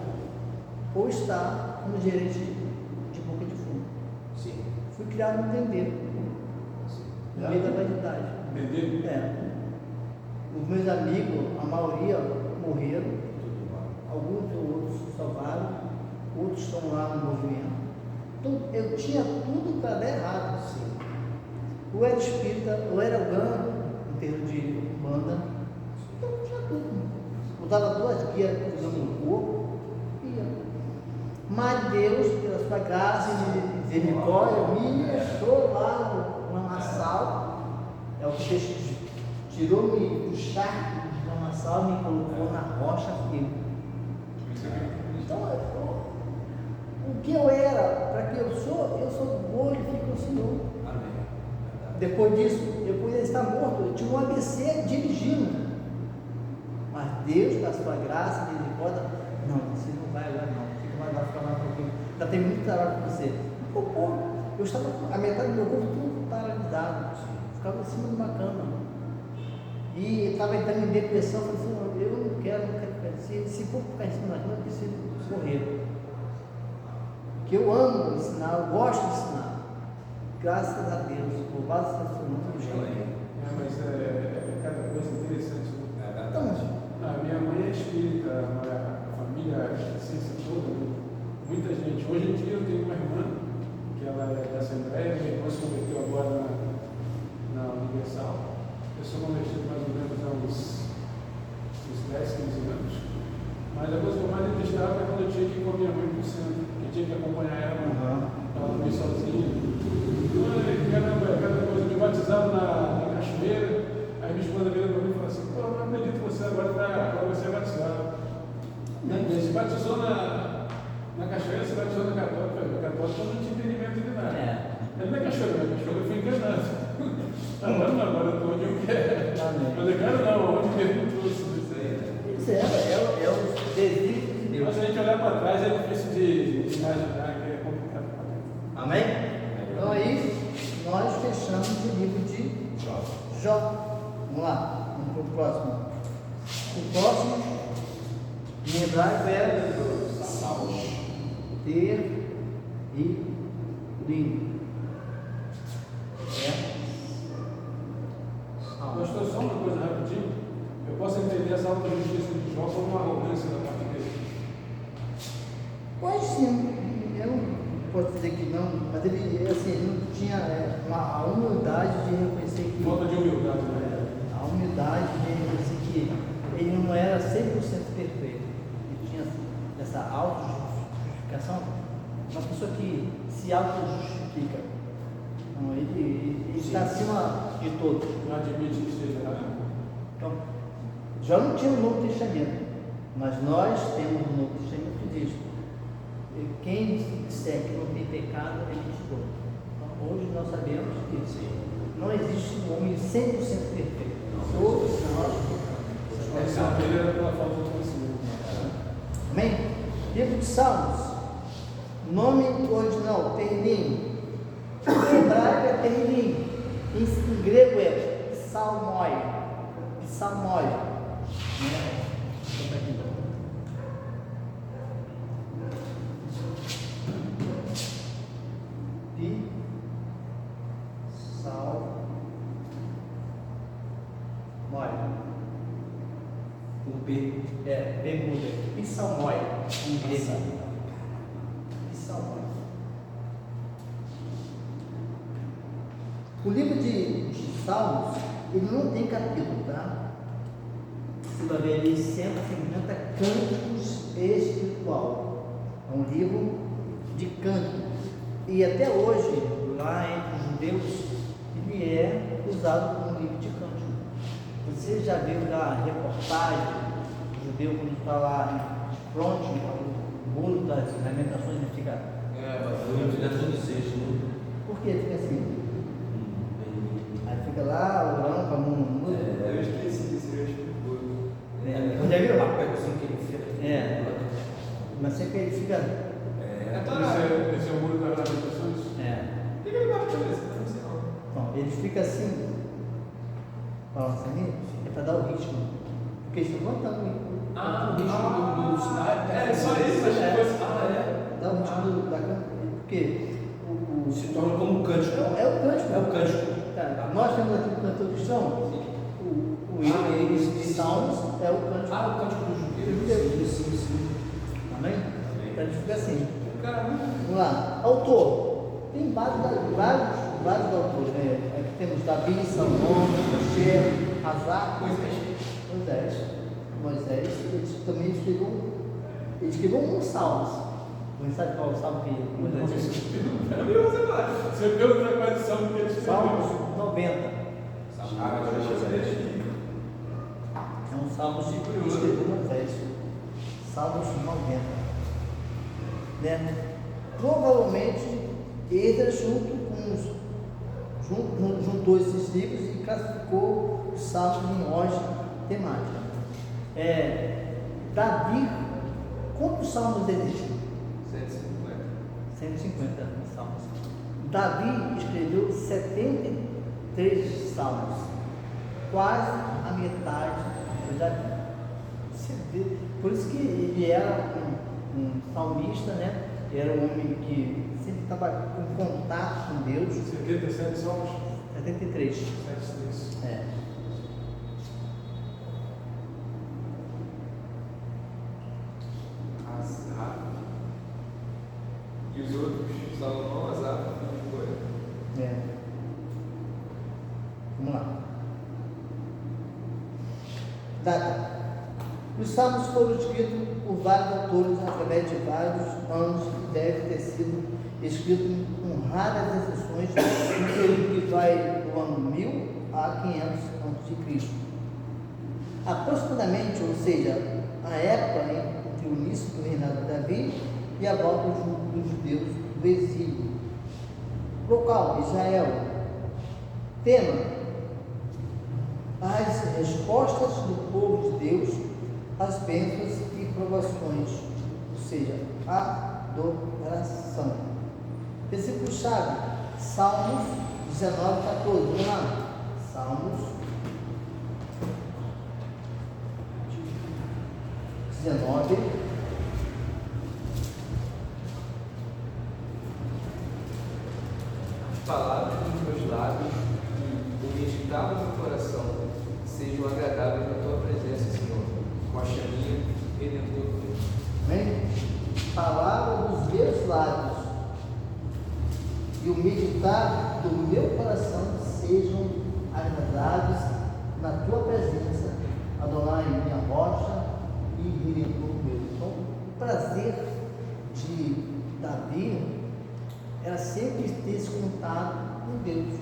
ou estar como gerente de boca de fundo. Sim. Fui criado no entender, no meio da vaidade. Entendeu? Os meus amigos, a maioria morreram, alguns ou outros se salvaram, outros estão lá no movimento. Então eu tinha tudo para dar errado. Sim. Eu era espírita, eu era gano, em termos de banda, então eu tinha tudo. Eu dava 2 guias usando no corpo, ia. Mas Deus, pela sua graça e misericórdia, me deixou lá no lamaçal. É o que Deus tirou-me do charco do lamaçal e me colocou na rocha firme. Então, o que eu era, para que eu sou glorifico o Senhor. Amém. Depois disso, depois de estar morto, eu tinha um ABC dirigindo. Mas Deus, com a sua graça, misericórdia, não, você não vai lá não, fica mais lá, fica lá um pouquinho, ainda tem muito trabalho com você. Eu estava com a metade do meu corpo tudo paralisado, ficava em cima de uma cama. E estava entrando em depressão, falei assim, eu não quero ficar, se for ficar em cima da cama, eu preciso morrer. Porque eu amo ensinar, eu gosto de ensinar. Graças a Deus, louvado seja o seu nome, gente. Mas é cada coisa interessante. Então, A minha mãe é espírita, a família, a ciência toda, né? Muita gente. Hoje em dia eu tenho uma irmã, que ela é da Assembleia, minha irmã se converteu agora na Universal. Eu sou convertido mais ou menos há uns 10, 15 anos. Mas a coisa que eu mais detestava é quando eu tinha que ir com a minha mãe para o centro, que eu tinha que acompanhar ela, ela não ia sozinha. Cada coisa, me batizado na cachoeira. Aí minha esposa veio para mim e falou assim, pô, não acredito que você agora você é batizado. Se batizou na cachoeira, se batizou na católica. A católica não tinha entendimento de nada. Não é cachoeira, eu fui enganado. Agora não, agora eu estou onde eu quero. Mas eu quero não, onde Deus me trouxe. isso é o desígnio de Deus. Mas se a gente olhar para trás, é difícil de imaginar que é complicado. Amém? Então aí, nós fechamos o livro de Jó. Vamos lá, vamos para o próximo. O próximo, em hebraico é Salmos. ter e lim. Pastor, só uma coisa rapidinho. Eu posso entender essa autojustiça de Jó como uma arrogância da parte dele. Pode sim, eu não posso dizer que não, mas ele, assim, ele não tinha a humildade de reconhecer que. Falta de humildade, né? A humildade de reconhecer que ele não era 100% perfeito. Ele tinha dessa autojustificação, uma pessoa que se autojustifica. Então, ele está acima de todos. Não admite que esteja errado. Então, já não tinha o Novo Testamento, mas nós temos o Novo Testamento que diz: quem disser que não tem pecado é mentiroso. Então, hoje nós sabemos que não existe um homem 100% perfeito. Todos nós Mas a dele era pela falta de conhecimento. Amém? Livro de Salmos, nome original, Terlim. Em hebraico é Terlim, em grego é Psalmoi. Psalmoi. Um P. Bermuda. Psalmoi, em grego. Psalmoi. O livro de Salmos, ele não tem capítulo, tá? Você vai ver ali sempre se inventa cânticos espiritual. É um livro de cântico. E até hoje, lá entre os judeus, ele é usado como livro de cântico. Você já viu lá a reportagem do judeu quando está lá de frente, o muro das lamentações, ele fica. Por que fica assim? Aí fica lá orando com a mão no muro. Eu esqueci desse versículo. Já viu lá? É. Mas sempre ele fica. Esse é o muro das lamentações? O que ele bate a cabeça? Não sei não. Então, ele fica assim. Fala assim, é para dar o ritmo. Porque eles estão cantando o ritmo do sinal. É só isso, achei que fosse. Dá o ritmo da canção. Porque Se torna como um cântico. é o cântico. É o cântico. Tá, nós temos aqui o cantor cristão. O hino de Salmos é o cântico. O cântico do judeu. Sim. Amém? Então ele fica assim. Caramba. Vamos lá. Autor. Tem vários autores. Aqui temos Davi, Salomão, Moisés, Hazar, Moisés. Ele também escreveu um salmo. Você sabe qual é o salmo que Moisés escreveu? Você pergunta quais são que eles Salmos 90. É um salmo que escreveu Moisés. Salmos 90. Né? Provavelmente Esdras juntou esses livros e classificou os salmos em ordem temática. Davi, quantos salmos existem? 150 salmos. Davi escreveu 73 salmos, quase a metade de Davi. Você vê, por isso que ele era um salmista, né? Era um homem que sempre estava em contato com Deus. 77 salmos? 73. 73. E os outros, Salomão, Asaf, não foi. Vamos lá. Data. Os salmos foram escritos por vários autores através de vários anos e devem ter sido escritos com raras exceções no período que vai do ano 1000 a 500 a.C. Aproximadamente, ou seja, a época entre o início do reinado de Davi e a volta dos judeus do exílio. Local, Israel. Tema: as respostas do povo de Deus às bênçãos e provações, ou seja, adoração. Versículo-chave, Salmos 19, 14. Vamos lá. Salmos 19. As palavras dos meus lábios e o meditar do meu coração sejam agradáveis na tua presença, Senhor, com a chaminha redentor. Amém? Palavra dos meus lábios e o meditar do meu coração sejam agradáveis na tua presença, Adonai, minha rocha e redentor meu. Então, prazer de Davi era sempre ter se contato com Deus.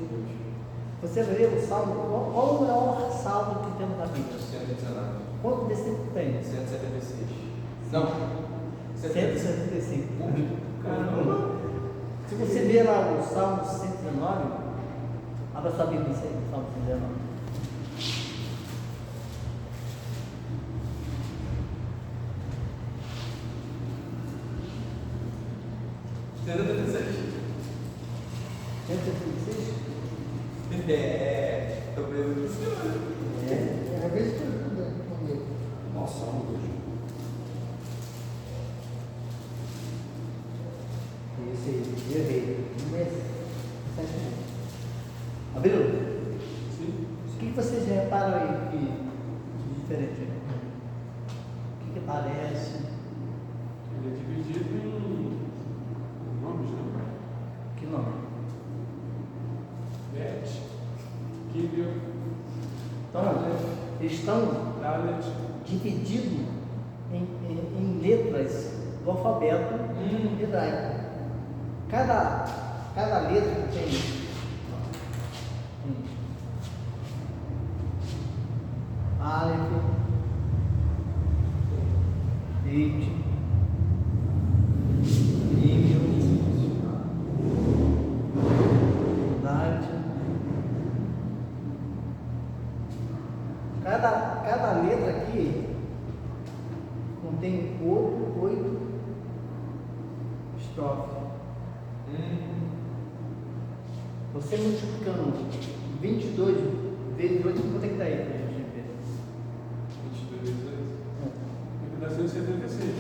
Você vê o salmo, qual o maior salmo que temos na Bíblia? 119. Quanto versículo tem? 176. Não. 175. Caramba. Se você ver lá o Salmo 119, abra sua Bíblia aí, o Salmo 119. É, tô vendo isso. É a vez que eu comigo. Nossa, meu Deus. Isso aí, errei. Abriu? Sim. O que vocês reparam aí de diferente? O que parece? Ele é dividido em nomes, né? Que nome? Bet, Gibeon, Então, eles estão Dalet. divididos em letras do alfabeto hebraico. Cada letra tem Aleph, Bet, Gibeon, Dalet. Cada letra aqui contém 8 estrofes. Você multiplicando 22 vezes 8, quanto é que dá aí pra gente ver? 22 vezes 8. Aqui dá 176.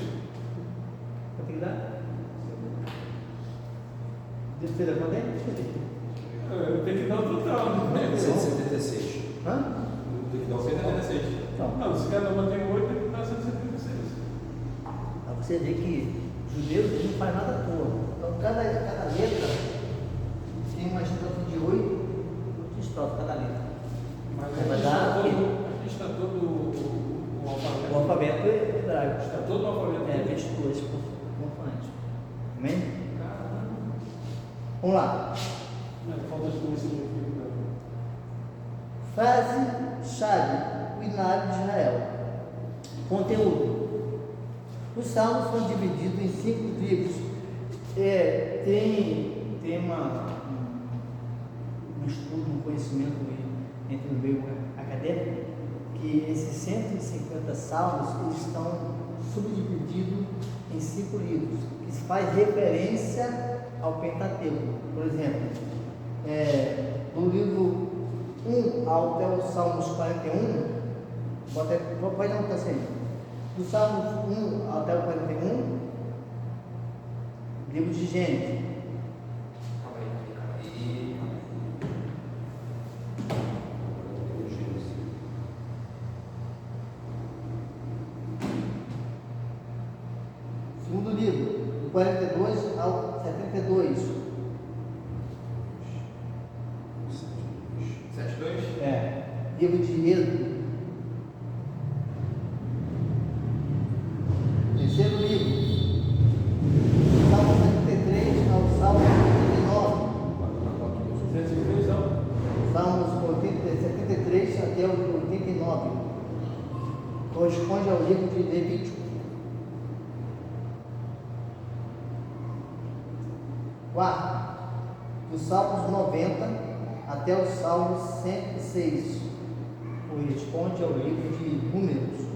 Quanto é que dá? Terceira, quanto é? Eu tenho que dar o total, né? 176. Hã? Tem que dar o 176. Então, Não, se cada uma tem 8, tem que dar 176. pra você ver que judeus eles não fazem nada à toa. Então, cada letra tem uma estrofe de 8 estrofes, cada letra. Mas Vai aqui dar aqui está todo o alfabeto. o alfabeto hebraico. Está todo o alfabeto. É, 22 consoantes. Amém? Caramba. Vamos lá. Falta de conhecimento aqui. Frase-chave: o hinário de Israel. Conteúdo: os salmos são divididos em 5 livros. Tem um estudo, um conhecimento entre o meio acadêmico, que esses 150 salmos eles estão subdivididos em 5 livros, que se faz referência ao Pentateuco. Por exemplo, no livro 1 até o Salmos 41, pode anotar assim, do Salmos 1 até o 41, livro de Gênesis. Calma aí. Segundo livro, do 42 ao 72. 72? Livro de Êxodo. Terceiro livro, Salmo 73 ao Salmo 89. 153 não. Salmos 73 até o 89. Corresponde ao livro de Levítico. Quarto, dos Salmos 90 até o Salmo 106. Corresponde ao livro de Números.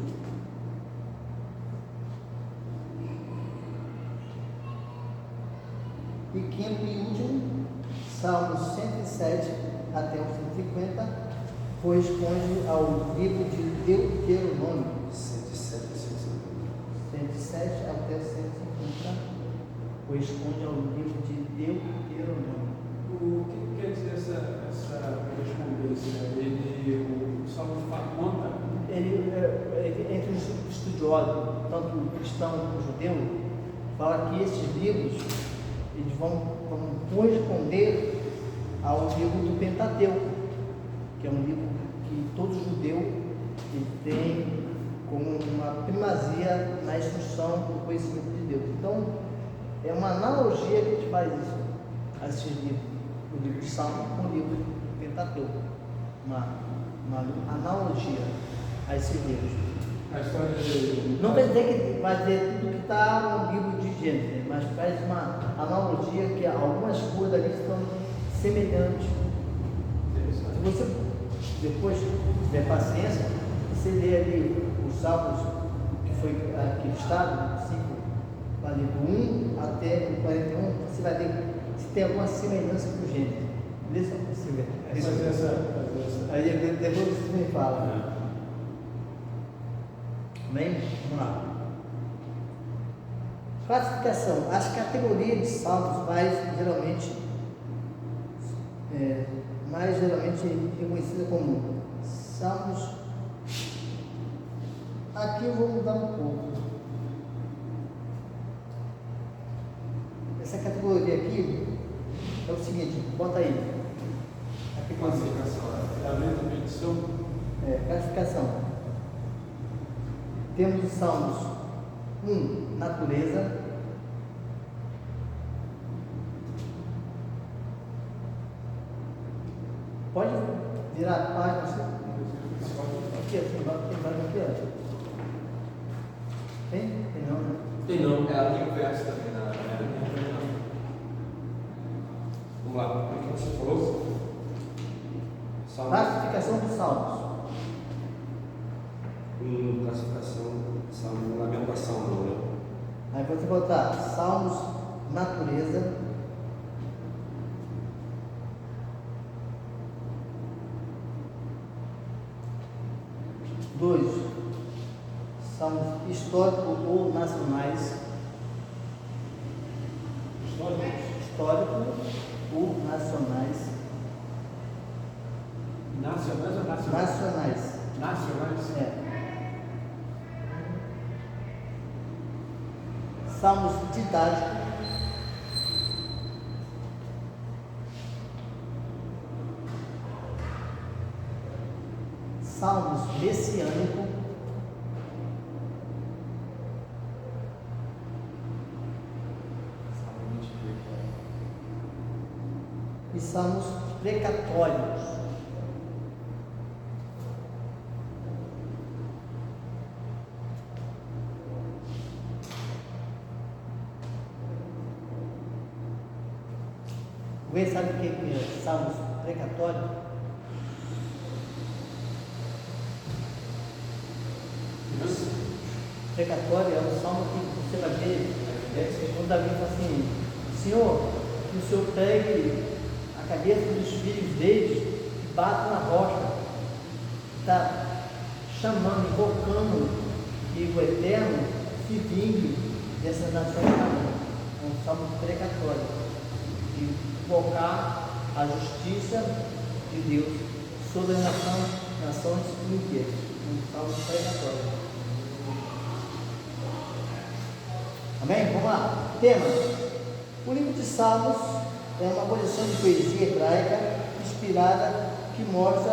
E quinto e último, Salmos 107 até o 150, corresponde ao livro de Deuteronômio. 107 e 150. 107 até 150, corresponde ao livro de Deuteronômio. O que quer dizer essa correspondência? O Salmo conta? Entre os estudiosos, tanto o cristão como o judeu, fala que esses livros eles vão corresponder ao livro do Pentateuco, que é um livro que todo judeu ele tem como uma primazia na instrução do conhecimento de Deus. Então, é uma analogia que a gente faz isso, a esses livros, o livro de Salmo com o livro do Pentateuco. Uma analogia a esses livros. A história de... Não quer dizer que vai dizer tudo que está no livro de Gênesis, mas faz uma analogia que algumas coisas ali estão semelhantes. Se você depois tiver paciência, você lê ali os Salmos que foi aqui listado, 5, ali do 1 até o 41, você vai ver se tem alguma semelhança com o Gênesis. Lê só para você ver. Aí depois você me fala. Amém? Vamos lá. Classificação. As categorias de salmos mais geralmente reconhecidas como salmos. Aqui eu vou mudar um pouco. Essa categoria aqui é o seguinte, bota aí. Classificação. É a mesma medição. Classificação. Temos os salmos 1, natureza. Pode virar a página. Aqui, aqui, ó. Tem? Tem não, né? Tem não. Ela tem o verso também na Vamos lá. O que você falou? Salmo. Classificação dos salmos. Classificação, salmo, lamentação, não, né? Aí quando você botar salmos, natureza. Dois, salmos históricos ou nacionais. Histórico ou nacionais. Nacionais ou nacionais? Nacionais. Nacionais? É. Salmos didáticos. Salmos messiânicos. E salmos precatórios. Alguém sabe o que é salmos precatórios? Precatório é um salmo que você vai ver, quando Davi fala assim: Senhor, que o Senhor pegue a cabeça dos filhos deles e bata na rocha. Está chamando, invocando que o Eterno se vingue dessas nações caídas. É um salmo precatório, de invocar a justiça de Deus sobre as nações ímpias. Um salmo precatório. Amém? Vamos lá. Tema: o livro de Salmos é uma coleção de poesia hebraica inspirada que mostra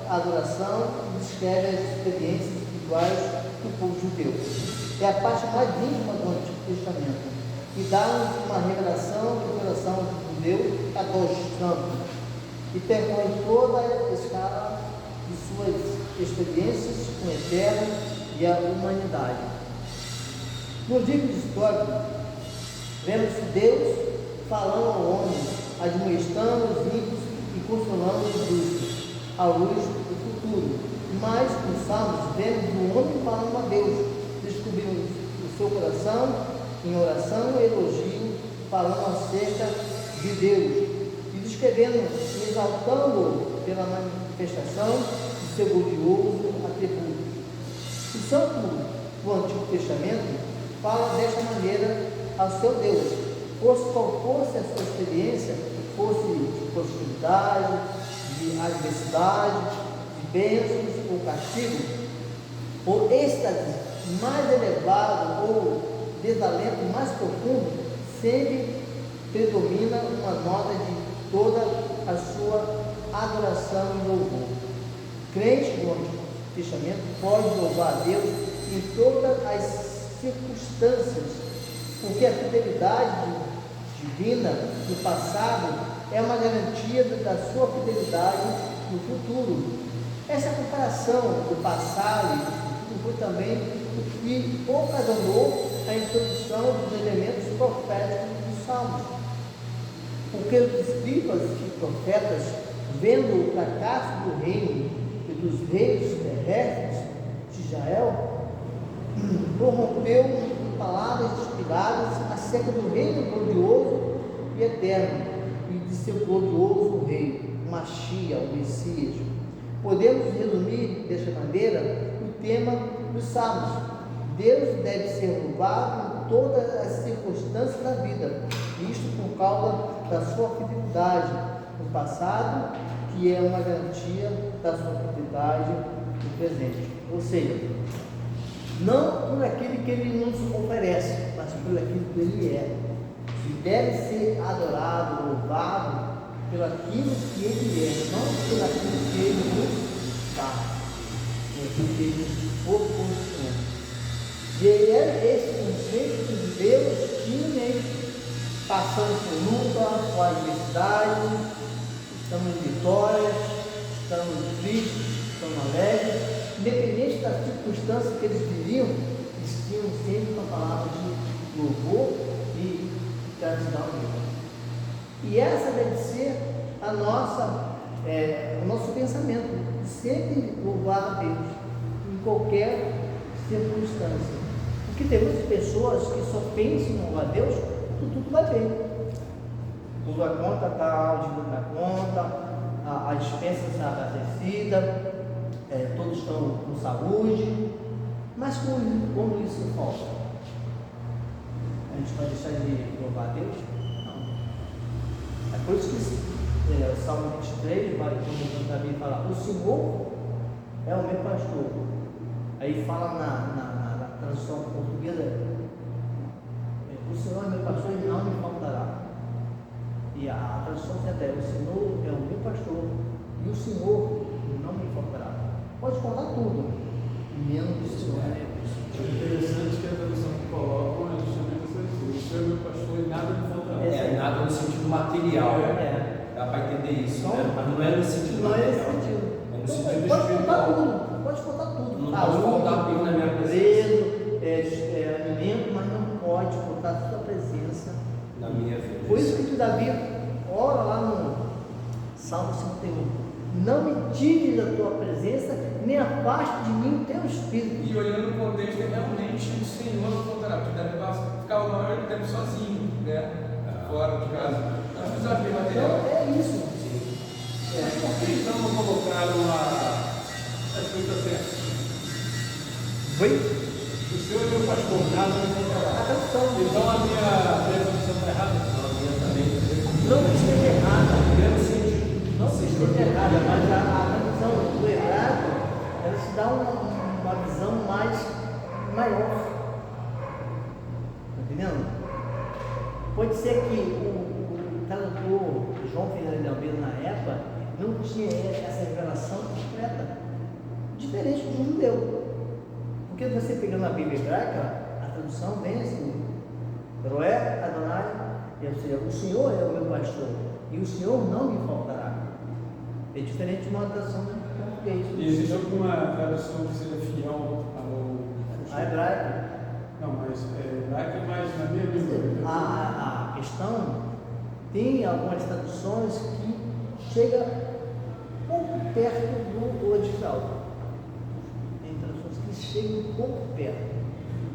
a adoração e descreve as experiências espirituais do povo judeu. É a parte mais íntima do Antigo Testamento e dá-nos uma revelação do coração judeu católico e percorre toda a escala de suas experiências com o Eterno e a humanidade. No livro histórico, vemos Deus falando ao homem, admoestando os ímpios e consolando os justos, à luz do futuro. Mas nos Salmos, vemos o homem falando a Deus, descobrindo o seu coração em oração e elogio, falando acerca de Deus e descrevendo e exaltando pela manifestação de seu glorioso atributo. O Santo do Antigo Testamento fala desta maneira ao seu Deus, fosse qual fosse a sua experiência, fosse de prosperidade, de adversidade, de bênçãos ou castigo, ou êxtase mais elevado ou desalento mais profundo, sempre predomina uma nota de toda a sua adoração e louvor. Crente do Antigo Testamento pode louvar a Deus em todas as circunstâncias, porque a fidelidade divina do passado é uma garantia da sua fidelidade no futuro. Essa comparação do passado e do futuro foi também o que ocasionou a introdução dos elementos proféticos dos Salmos. Porque os escribas e profetas, vendo o fracasso do reino e dos reis terrestres de Israel, prorrompeu em palavras inspiradas acerca do reino glorioso e eterno e de seu glorioso rei, o Machia, o Messias. Podemos resumir desta maneira o tema dos Salmos. Deus deve ser louvado em todas as circunstâncias da vida, isto por causa da sua fidelidade no passado, que é uma garantia da sua fidelidade no presente. Ou seja, não por aquilo que ele nos oferece, mas por aquilo que ele é. E deve ser adorado, louvado pelo aquilo que ele é, não pelo aquilo que ele nos dá, pelo aquilo que ele nos proporciona. E é esse conceito que Deus tinha em mente. Passando por luta, por adversidade, estamos em vitórias, estamos tristes, estamos alegres, independente das circunstâncias que eles viviam, eles tinham sempre uma palavra de louvor e gratidão a Deus. E essa deve ser o nosso pensamento, sempre louvar a Deus, em qualquer circunstância. Porque tem muitas pessoas que só pensam em louvar a Deus, tudo vai bem. Tudo a conta está, o dinheiro na conta, a dispensa está abastecida, todos estão com saúde, mas quando isso falta, a gente vai deixar de louvar a Deus? Não. É por isso que o Salmo 23 vai também falar: o Senhor é o meu pastor. Aí fala na tradução portuguesa: o Senhor é meu pastor e não me faltará. E a tradução certa é: o Senhor é o meu pastor e o Senhor não me faltará. Pode faltar tudo, menos o Senhor. É interessante que a tradução que colocam é justamente essa coisa: o Senhor é meu pastor e nada me faltará. Nada no sentido material. Dá para entender isso, né? Mas não é no sentido material. É no sentido Pode faltar espiritual. tudo, pode faltar tudo. Não pode faltar bem na minha presença. Alimento, mas não pode faltar a sua presença Na minha vida. Por isso que Davi ora lá no Salmo 51: não me tires da tua presença, nem afaste de mim o teu espírito. E olhando o contexto, realmente o Senhor não faltará, porque Davi ficava o maior tempo sozinho, né? Fora de casa. Não é um desafio material. Então é isso. Por que então não colocaram a escrita certa? Foi O Senhor é meu pastor, nada me a faltará. tradução. Então a minha tradução está errada? Não, a minha também. Não que esteja errada, Mesmo sentido. não que esteja errada, mas a tradução do hebraico, ela te dá uma visão maior. Está entendendo? Pode ser que o tradutor João Ferreira de Almeida, na época, não tinha essa revelação completa, diferente do judeu. Porque você pegando a Bíblia hebraica, a tradução vem assim: Roé Adonai, ou seja, o Senhor é o meu pastor e o Senhor não me faltará. É diferente de uma tradução de português. E existe alguma tradução que seja fiel A hebraica. Não, mas hebraica é mais na minha língua. A questão tem algumas traduções que chega pouco perto do original. Tem traduções que chegam um pouco perto.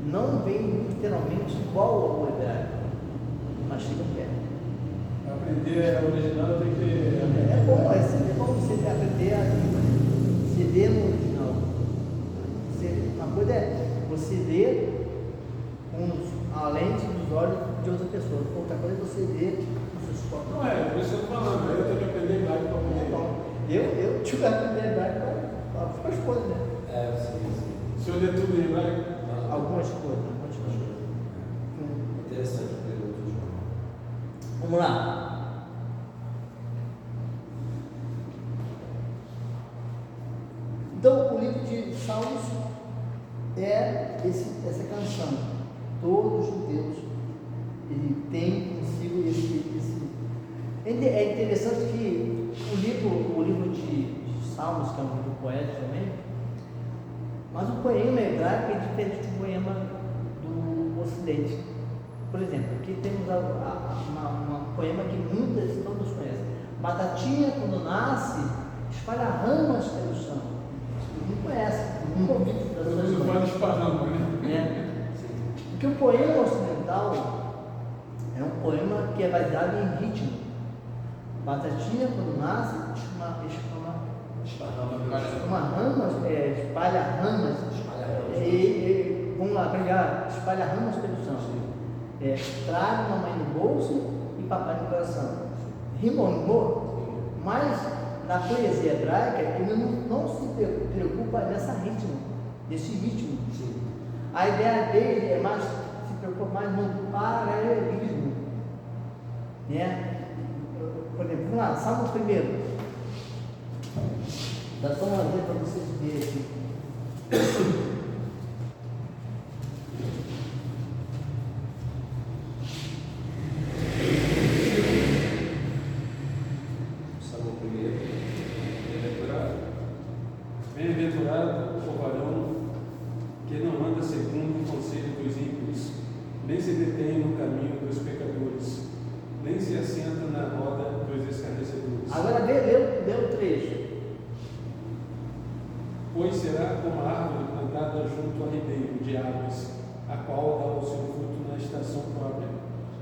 Não vem literalmente igual ao hebraico, mas chega perto. Para aprender a original tem que. É bom você aprender a ler no original. Uma coisa é você ler com a lente dos olhos de outra pessoa, outra coisa é você ler com seus próprios. Não é, por isso eu estou falando, eu tenho que aprender hebraico para poder. Eu tive que aprender hebraico para as coisas, né? Sim. O senhor lê tudo em hebraico? Algumas coisas. Interessante a pergunta do João. Vamos lá. Então, o livro de Salmos, é essa canção. Todos os judeus ele tem consigo esse. É interessante que o livro de Salmos, que é um livro poético também, mas o poema hebraico é diferente do poema do Ocidente. Por exemplo, aqui temos um poema que todos conhecem. Batatinha, quando nasce, espalha ramas pelo chão. Não conhece, não ouviu das Pelo suas menos mãos. vai disparando, né? É. Porque o poema ocidental é um poema que é baseado em ritmo. Batatinha, quando nasce, espalha ramas. Vamos lá, pegar, espalha ramas pelo chão. Traga mamãe no bolso e papai no coração. Rimou, mas na poesia hebraica ele não se preocupa nesse ritmo. Sim. A ideia dele é mais, se preocupa mais no paralelismo. Né? Por exemplo, vamos lá, Salmo 1. Dá só uma vez para vocês verem aqui. Salmo 1. Bem-aventurado o varão que não anda segundo o conselho dos ímpios, nem se detém no caminho dos pecadores, nem se assenta na roda dos escarnecedores. Agora lê o trecho. Pois será como a árvore plantada junto ao ribeiro de águas, a qual dá o seu fruto na estação própria,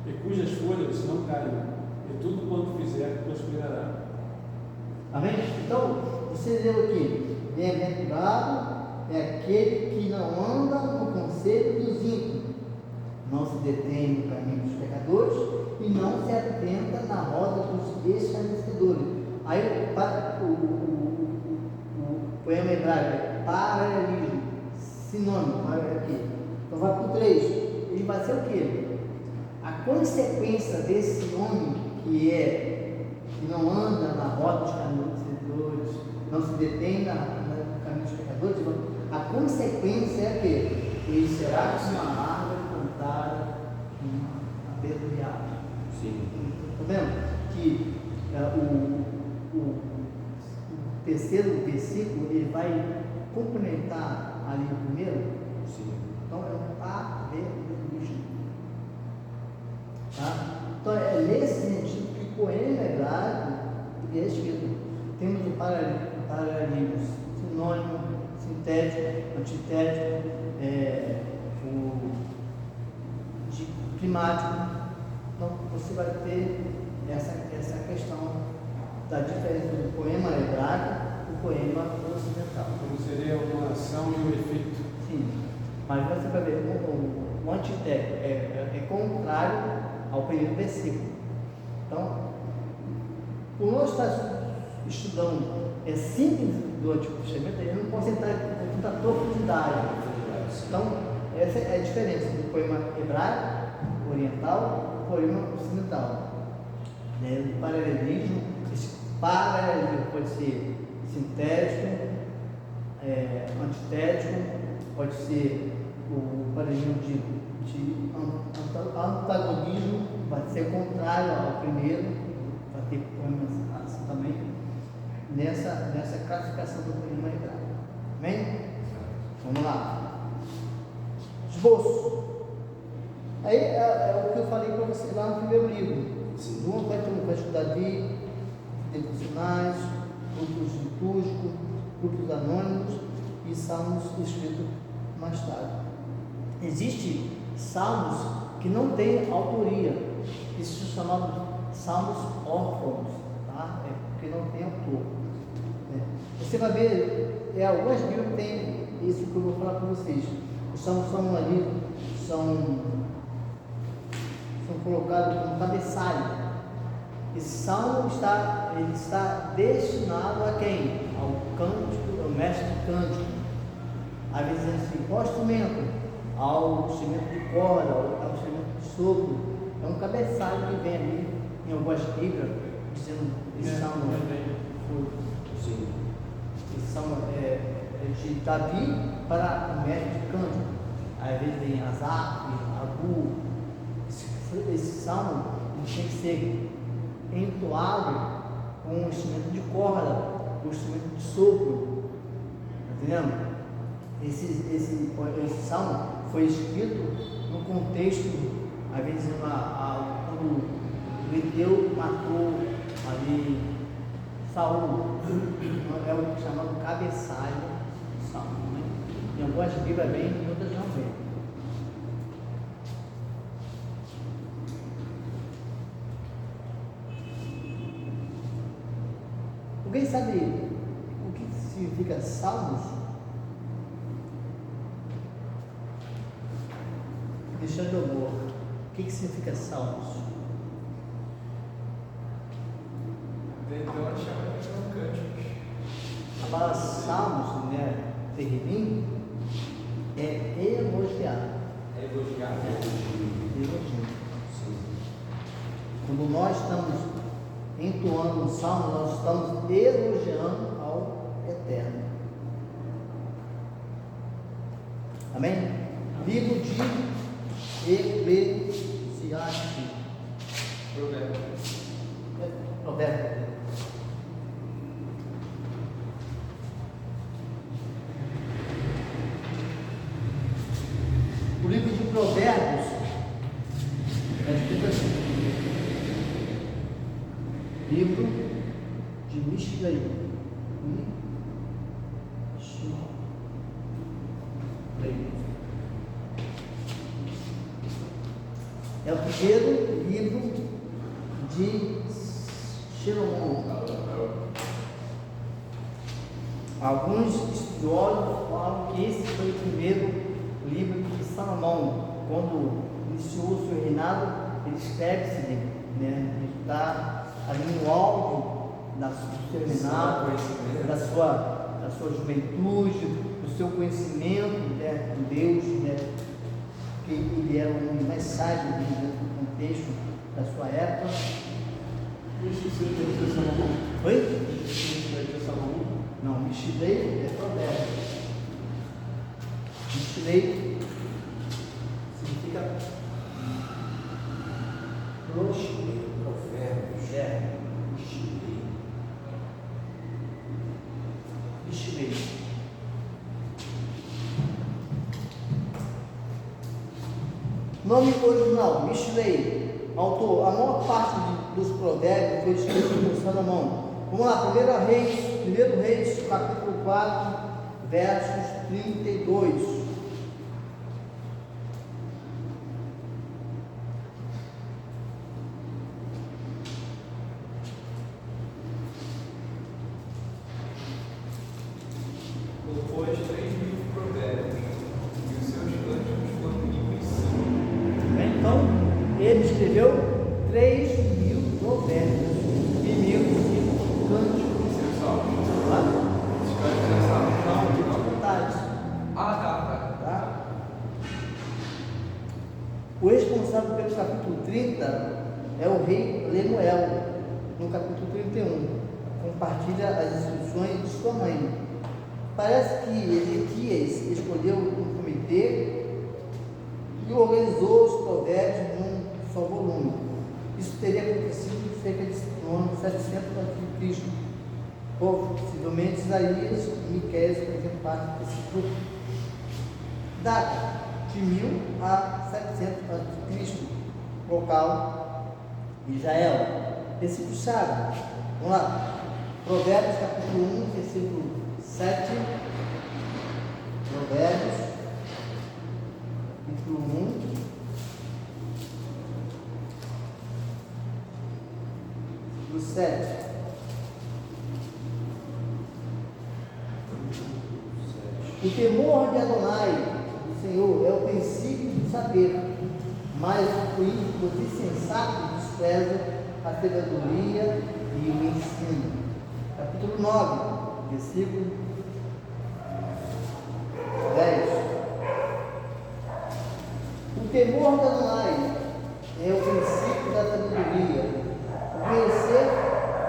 e cujas folhas não caem, e tudo quanto fizer prosperará. Amém? Então, você leu aqui, bem-aventurado é aquele que não anda no conselho dos ímpios, não se detém no caminho dos pecadores e não se atenta na roda dos escarnecedores. Aí o poema hebraico é paralelismo, sinônimo, aqui. Então vai para o 3, ele vai ser o quê? A consequência desse nome que não anda na roda dos escarnecedores, não se detém no caminho dos pecadores, a consequência é que ele será como uma árvore plantada na beira do riacho. Sim. Está vendo? Que o terceiro versículo ele vai complementar ali o primeiro. Sim. Então é um paralelismo. Tá? Então é nesse sentido que o poema hebraico é escrito. Temos o paralelismo sinônimo, sintético, antitético, o climático. Então você vai ter essa questão da diferença do poema hebraico e do poema ocidental. Então seria uma ação e um efeito. Sim, mas você vai ver, o antitético é contrário ao primeiro versículo. Então, por nós estar estudando síntese do Antigo Testamento, a gente não pode entrar em tanta profundidade. Então, essa é a diferença do poema hebraico, oriental, poema ocidental. O paralelismo, esse paralelismo pode ser sintético, antitético, pode ser o paralelismo de antagonismo, vai ser contrário ao primeiro, vai ter poemas assim também, nessa classificação do poema hebraico. Amém? Vamos lá. Esboço. Aí é o que eu falei para vocês lá no primeiro livro. Segundo vai estudar de devocionais, grupos litúrgicos, grupos anônimos e salmos escritos mais tarde. Existem salmos que não têm autoria. Isso são chamados salmos órfãos, tá? Porque não tem autor. Você vai ver, algumas Bíblias têm isso que eu vou falar para vocês. Os salmos são colocados como cabeçalho. Esse salmo está destinado a quem? Ao cântico, ao mestre de cântico. Às vezes assim, qual instrumento? Ao instrumento de corda, ao instrumento de sopro. É um cabeçalho que vem ali em algumas Bíblias, dizendo esse salmo. Sim. Esse salmo de Davi para o mestre de canto. Às vezes vem Asaf, Agu. Esse salmo ele tem que ser entoado com um instrumento de corda, com um instrumento de sopro. Está entendendo? Esse salmo foi escrito no contexto, às vezes, quando o Eteu matou ali Saul, é o chamado cabeçalho do salmo. Né? Em algumas Bíblias vem, em outras não vem. Alguém sabe o que significa salmos? Alexandre Amor, o que significa salmos? Então ela chama de são cânticos. A palavra salmos, né, terrim, é elogiar. É elogiar. Elogio. Quando nós estamos entoando um salmo, nós estamos elogiando ao Eterno. Amém? Livro de Eclesiastes. Provérbio. O livro de Provérbios é escrito assim. Livro de Mishlei. É o primeiro livro de Salomão. Alguns estudiosos falam que esse foi o primeiro livro de Salomão. Quando iniciou o seu reinado, ele escreve-se, né? Ele está ali no auge do seu reinado, da sua juventude, do seu conhecimento, né, de Deus, né? Que ele era um homem mais sábio dentro do contexto da sua época. Isso seria Salomão? Oi? Isso seria Salomão? Não, Mishlei é provérbio. Mishlei significa Provérbios. é. Mishlei. Nome original, Mishlei. Autor, a maior parte dos provérbios foi escrito por Salomão. Vamos lá, 1 Reis, capítulo 4, versos 32. Colocou as 3.000 provérbios, e os seus cânticos foram 1.005. Então, ele escreveu 3.000 provérbios e 1.005 cânticos. Seus salmos. Tá? Esses cânticos são salmos. Não, detalhes. Tá. O responsável pelo capítulo 30 é o rei Lemuel, no capítulo 31. Compartilha as instruções de sua mãe. Parece que Ezequias escolheu um comitê e organizou os provérbios num só volume. Isso teria acontecido cerca de no ano 700 a.C. Possivelmente Isaías e Miqueias faziam parte desse grupo. Data de 1000 a 700 a.C. Local Israel. Versículo-chave. Vamos lá. Provérbios capítulo 1, versículo 7. Provérbios capítulo 1. Versículo 7. O temor de Adonai, do Senhor, é o princípio do saber, mas o insensato despreza a sabedoria e o ensino. Capítulo 9, versículo 10. O temor de Adonai é o princípio da sabedoria. Conhecer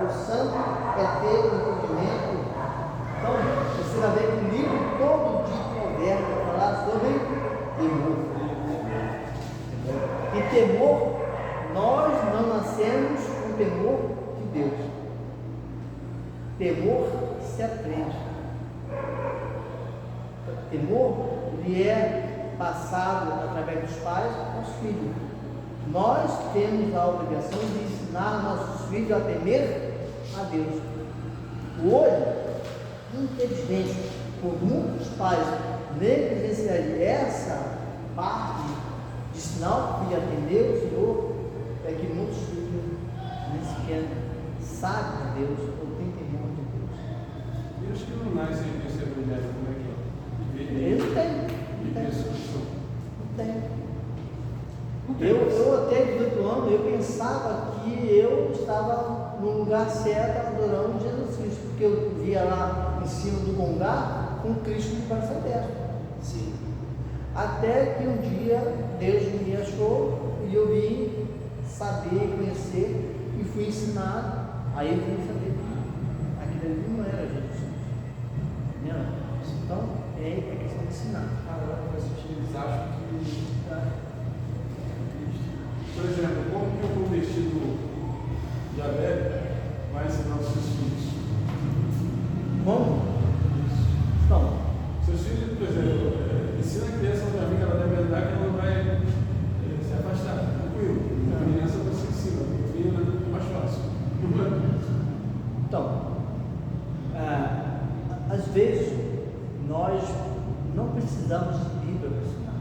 o santo é ter o entendimento. Então, você vai ver que o livro temor se aprende. Temor, ele é passado através dos pais aos filhos. Nós temos a obrigação de ensinar nossos filhos a temer a Deus. Hoje, infelizmente, por muitos pais negligenciarem essa parte de ensinar o filho a temer o Senhor, é que muitos filhos nem sequer sabem de Deus ou têm temor de Deus. E os que não nascem desse evangelho, como é que é? Eles não têm. E ressurreição. Não tem. Não tem. Eu até 18 anos, eu pensava que eu estava no lugar certo adorando Jesus Cristo, porque eu via lá em cima do Gongá com Cristo de braço aberto. Sim. Até que um dia Deus me achou e eu vim saber, conhecer e fui ensinado. Aí eu fui saber que aquilo ali não era Jesus Cristo. Entendeu? Então, é questão de ensinar. Agora faz sentido, eles acham que por exemplo, como que o convertido de Abel vai ensinar os seus filhos? Como? Então, Seus filhos, por exemplo, ensina a criança onde a amiga ela deve andar que ela não vai se afastar, tranquilo. A criança você ensina, a menina é mais fácil. então, às vezes nós não precisamos de Bíblia para ensinar.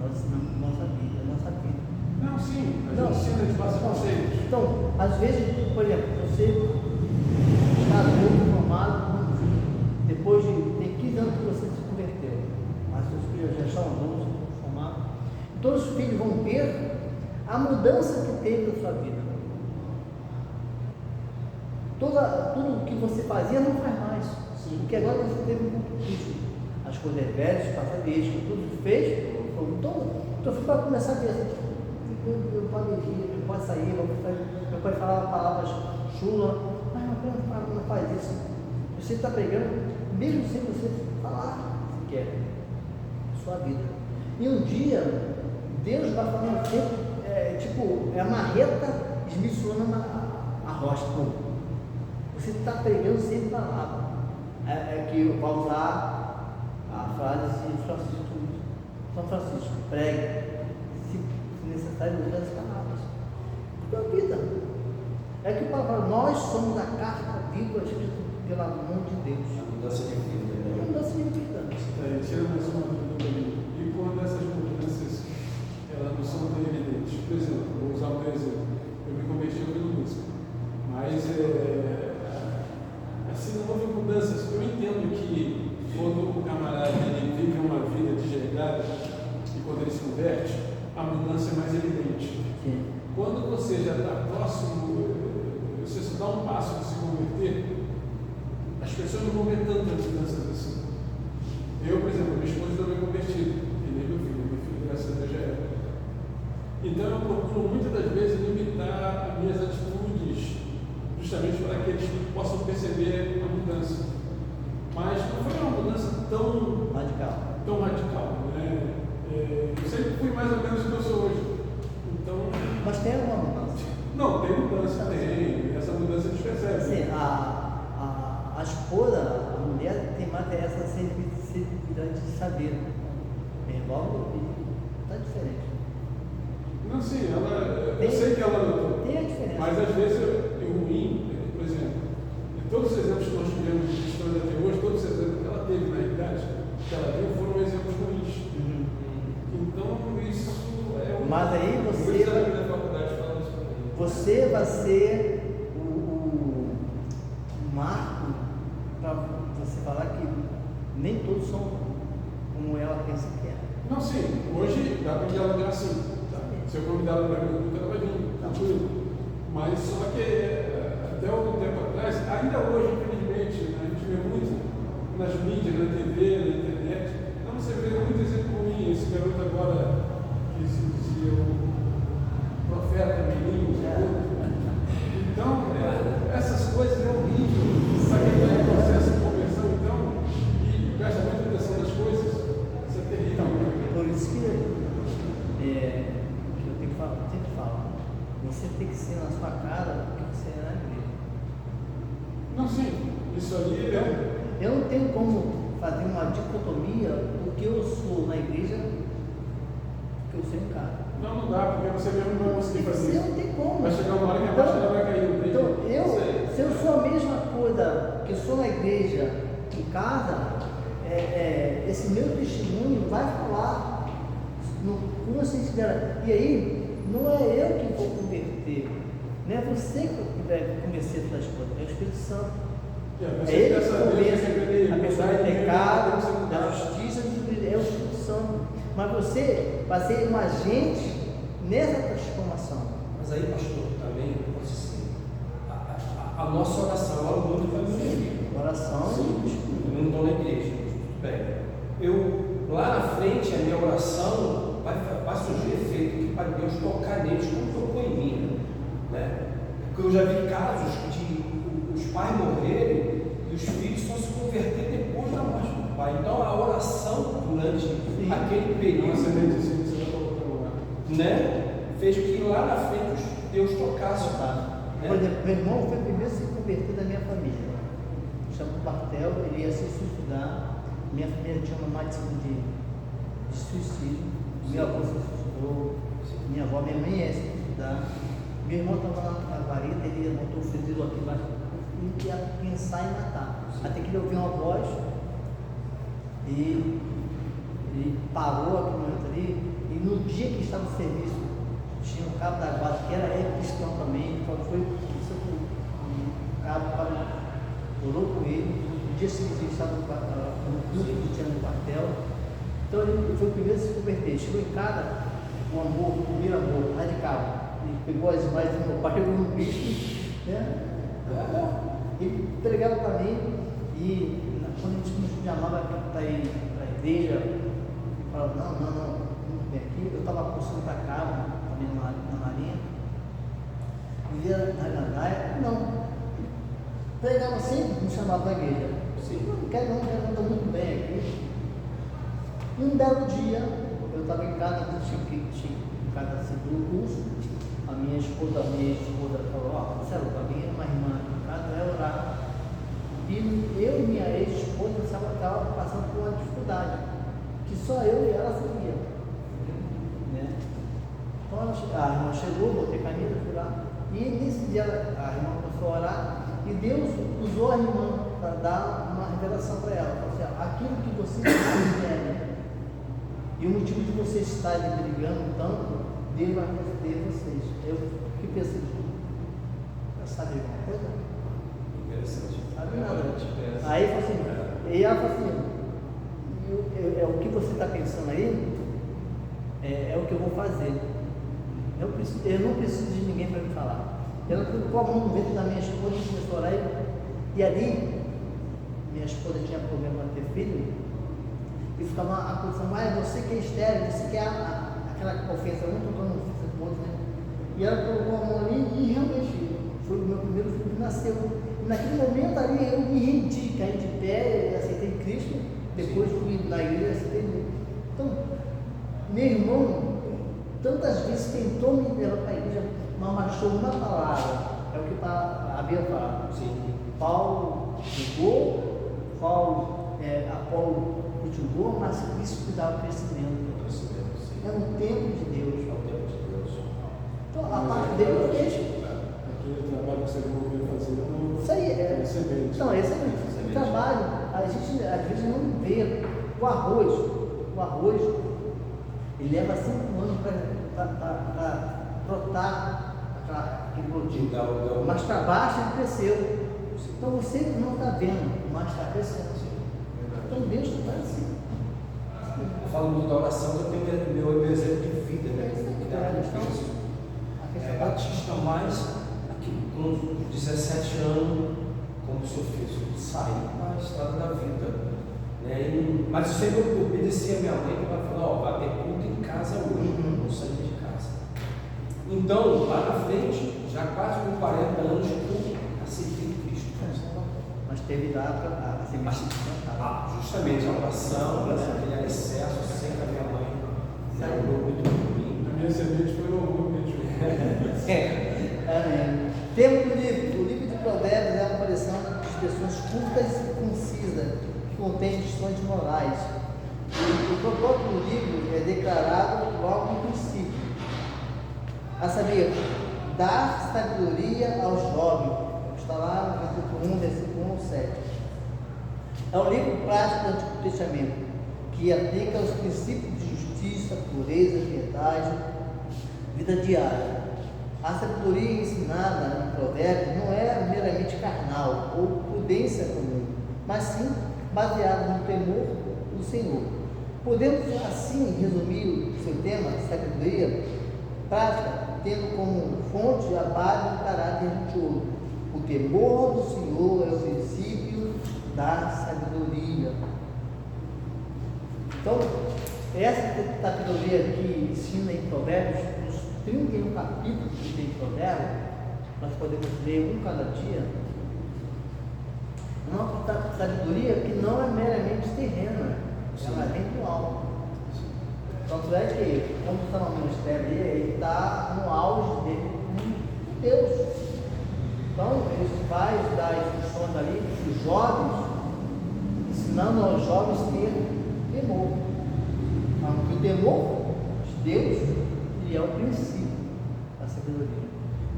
Nós ensinamos nossa vida, nossa vida. Não, sim, a Não. gente ensina de base conceitos. Então, às vezes, por exemplo, você está adulto, formado, depois de tem 15 anos que você se converteu, mas seus filhos já são adultos, formados, todos os filhos vão ter a mudança que teve na sua vida. Tudo que você fazia não faz mais, porque agora você teve um ponto crítico. As coisas velhas, os passadeiros, tudo fez, então para começar a ver meu pai me via, meu pai saía, meu pai falava palavras chulas, mas meu pai não faz isso. Você está pregando, mesmo sem você falar o que quer, sua vida. E um dia, Deus vai falando sempre, é a marreta esmiçando a rocha. Você está pregando sem palavra. É que vai usar a frase de São Francisco, pregue. Se necessário, usar as palavras. Porque a vida é que nós somos a carta viva escrita pela mão de Deus. A mudança de vida, É né? uma mudança de vida. Tira mais uma dúvida ali. E quando essas mudanças elas não são tão evidentes? Por exemplo, vou usar um exemplo. Eu me converti ouvindo música, mas assim não houve mudanças. Eu entendo que quando o camarada ele vive uma vida desregrada e quando ele se converte, a mudança é mais evidente. Sim. Quando você já está próximo, você só dá um passo de se converter, as pessoas não vão ver tantas mudanças assim. Eu, por exemplo, minha esposa não me convertido, e nem meu filho, graças a Deus já é. Então eu procuro muitas das vezes limitar as minhas atitudes, justamente para que eles possam perceber a mudança. Mas não foi uma mudança tão radical, né? Eu sempre fui mais ou menos o que eu sou hoje. Então, Mas tem alguma mudança? não, tem mudança, tem. Essa mudança a gente percebe. Assim, a esposa, a mulher, tem mais essa sensibilidade de saber. Meu irmão, está diferente. Não, sim, eu Tem- sei que ela lutou. Tem a diferença. Mas às vezes o ruim, por exemplo, de todos os exemplos que nós tivemos de história até hoje, todos os exemplos que ela teve na realidade, que ela deu foram exemplos ruins. Uhum. Então isso é Mas aí Muitos amigos da faculdade falam isso comigo. você vai ser o marco para você falar que nem todos são como ela pensa que é. Não, sim, hoje dá para dialogar assim. Tá? Se eu convidar ela para mim, ela vai vir, tranquilo. Mas só que até algum tempo atrás, ainda hoje, infelizmente, né, a gente vê muito nas mídias, na TV, na internet, então você vê muito exemplo ruim, esse garoto agora que se dizia o profeta menino, então essas coisas é horrível, sabe que é um processo de conversão então, e presta muita atenção nas coisas, isso é terrível. Por isso que eu tenho que falar, sempre falo, você tem que ser na sua cara o que você é na igreja. Não, sim. Isso ali é. Eu não tenho como fazer uma dicotomia do que eu sou na igreja, do que eu sou em casa. Não dá, porque você mesmo não vai conseguir fazer Você isso. não tem como. Vai chegar uma hora que a batida vai cair. Então, se eu sou a mesma coisa que eu sou na igreja, em casa, esse meu testemunho vai falar com a sinceridade. E aí, não é eu que vou converter, não é você que vai convencer suas coisas, é o Espírito Santo. É ele que convence a pessoa do pecado, da justiça, é o Espírito Santo. Mas você vai ser um agente nessa transformação. Mas aí, pastor, também, eu posso dizer, a nossa oração, eu oro muito para meus filhos. Oração. Eu não estou na igreja, tudo bem. Lá na frente, a minha oração vai surgir efeito que para Deus tocar neles como tocou em mim. Né? Porque eu já vi casos de os pais morrerem e os filhos só se converter depois da morte do pai. Então, a oração durante aquele período, né, fez que lá na frente Deus tocasse. Né? Por exemplo, meu irmão foi o primeiro a se converter da minha família. Chama o Bartel, ele ia se suicidar. Minha família tinha uma máxima de suicídio. Meu avô se suicidou, minha avó, minha mãe ia se suicidar. Meu irmão estava na vareta, ele montou o fuzil aqui embaixo e ia pensar em matar. Até que ele ouviu uma voz e parou aquele momento ali. E no dia que estava no serviço, tinha um cabo da guarda que era cristão também. Então foi o cabo orou com ele. No dia seguinte ele estava no culto que tinha no quartel. Então ele foi o primeiro a se converter. Chegou em casa, o primeiro amor radical. Ele pegou as imagens do meu pai, pegou no bicho, né? Ele pregava para mim e quando a gente me chamava para ir para a igreja, ele falava, não vem aqui. Eu estava cursando para cá, também na Marinha. Ele ia na gandaia, não. Pregava sempre, me chamava para a igreja. Não quero, estou muito bem aqui. E um belo dia, eu estava em casa, em casa segundo curso. A minha esposa falou, Marcelo, para mim uma irmã em casa vai orar. E eu e minha ex-esposa estava passando por uma dificuldade, que só eu e ela sabia. Né? Então a irmã chegou, botei camisa, fui lá, e nesse dia a irmã começou a orar, e Deus usou a irmã para dar uma revelação para ela. Falou assim, aquilo que vocês querem, e o motivo de vocês estarem brigando tanto, Deus vai conceder vocês. Eu fiquei pensando, sabe alguma coisa? Interessante. Sabe nada. Aí falou assim, e ela falou assim, o que você está pensando aí é o que eu vou fazer. Eu não preciso de ninguém para me falar. Ela colocou a mão no ventre da minha esposa e começou a orar. E ali, minha esposa tinha problema para ter filho, e ficava a posição, você que é estéril, você que é aquela ofensa, não tocando no né? E ela colocou a mão ali e realmente foi o meu primeiro filho que nasceu. E naquele momento ali eu me rendi, caí de pé, aceitei Cristo, depois fui na igreja, aceitei. Então, meu irmão, tantas vezes tentou me levar para a igreja, mas achou uma palavra, é o que a Bíblia fala. Paulo negou, Apolo cultivou, mas Cristo cuidava do crescimento. É um tempo de Deus. Então, a parte dele fez. Aquele trabalho que você veio fazer, Isso aí Então, esse é o trabalho. A gente às vezes não vê. O arroz, ele leva 5 anos para brotar aquele brotinho. Mas para baixo ele cresceu. Então você não está vendo, mas está crescendo. Então Deus está assim. Eu falo muito da oração, eu tenho meu exemplo de vida, né? Batista, mas com 17 anos, como o senhor fez, eu saí para a estrada da vida. Né? Mas eu sempre obedeci a minha mãe, que ela falou, vai ter culto em casa hoje, não sair de casa. Então, lá na frente, já quase com 40 anos, eu aceitei Cristo. Mas teve lá a semente. Justamente a oração, aquele alicerce, eu sei que a minha mãe orou muito por mim. A minha semente foi louvor mesmo. Temos o livro de Provérbios, é uma coleção expressões curtas e concisas que contêm lições morais. E o propósito do livro é declarado logo no princípio, a saber, dar sabedoria aos jovens. Está lá no capítulo 1, versículo 1 ao 7. É um livro prático do Antigo Testamento, que aplica os princípios de justiça, pureza, piedade, vida diária. A sabedoria ensinada no provérbio não é meramente carnal ou prudência comum, mas sim baseada no temor do Senhor. Podemos assim resumir o seu tema, sabedoria prática, tendo como fonte a base do caráter religioso. O temor do Senhor é o princípio da sabedoria. Então, essa sabedoria que ensina em Provérbios, nos 31 capítulos que tem em Provérbios, nós podemos ler um cada dia. Uma sabedoria que não é meramente terrena, ela vem do alto. Tanto é que, como o Salomão escreve, ele está no auge dele com Deus. Então, ele vai dar instruções ali para os jovens, ensinando aos jovens ter temor. O temor de Deus, ele é o princípio da sabedoria.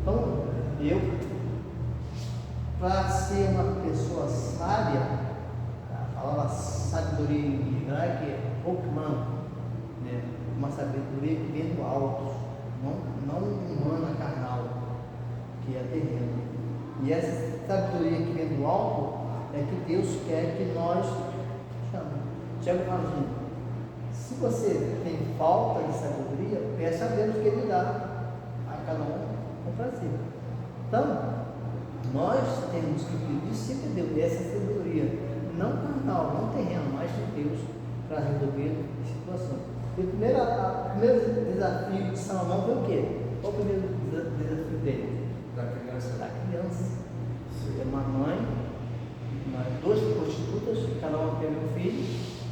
Então, eu, para ser uma pessoa sábia, a palavra sabedoria em hebraico é Hokman, né? Uma sabedoria que vem do alto, não humana, carnal, que é terreno. E essa sabedoria que vem do alto é que Deus quer que nós chamemos. Tiago fala assim: se você tem falta de sabedoria, peça a Deus que Ele dá a cada um com prazer. Então, nós temos que pedir sempre Deus essa sabedoria, não carnal, não terreno, mas de Deus, para resolver a situação. E o primeiro desafio de Salomão foi o quê? Qual o primeiro desafio dele? Da criança. Da criança. É uma mãe, duas prostitutas, cada uma teve um filho,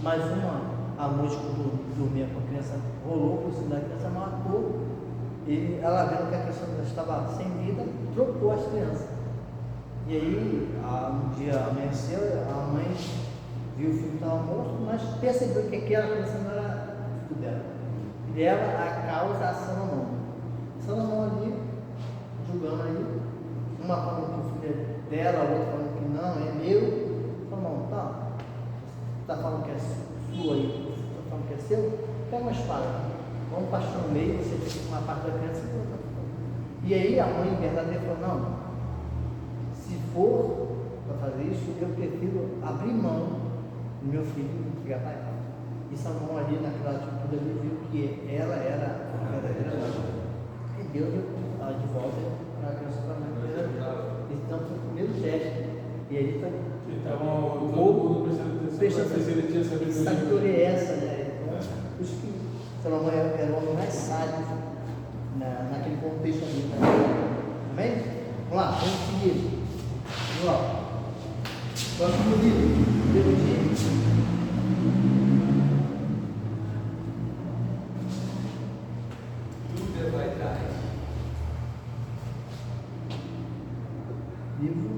mais uma, a noite quando dormia com a criança, rolou por cima da criança, matou, e ela vendo que a criança estava sem vida, trocou as crianças. E aí, um dia amanheceu, a mãe viu o filho que estava morto, mas percebeu que aquela criança não era filho dela. E leva a causa a Salomão. Salomão ali, julgando ali, uma falando que o filho é dela, a outra falando que não, é meu. Salomão, tá, você está falando que é sua aí, você está falando que é seu? Pega uma espada, vamos pastar no meio, você fica com uma parte da criança e outra. E aí a mãe verdadeira falou: não, se for para fazer isso, eu prefiro abrir mão do meu filho e entregar para ela. E Salomão ali, naquela atitude ali, viu que ela era a verdadeira mãe. E deu de volta para a criança para a mãe. Então foi o primeiro teste. E aí foi. Então, todo mundo prestando atenção, se ele tinha sabedoria. Sabedoria é essa, né? Então, por isso que Salomão era o homem mais sábio naquele contexto ali. Né? Amém? Vamos lá, vamos seguir. Vamos lá. Próximo livro. Livro de Tudo é vaidade. livro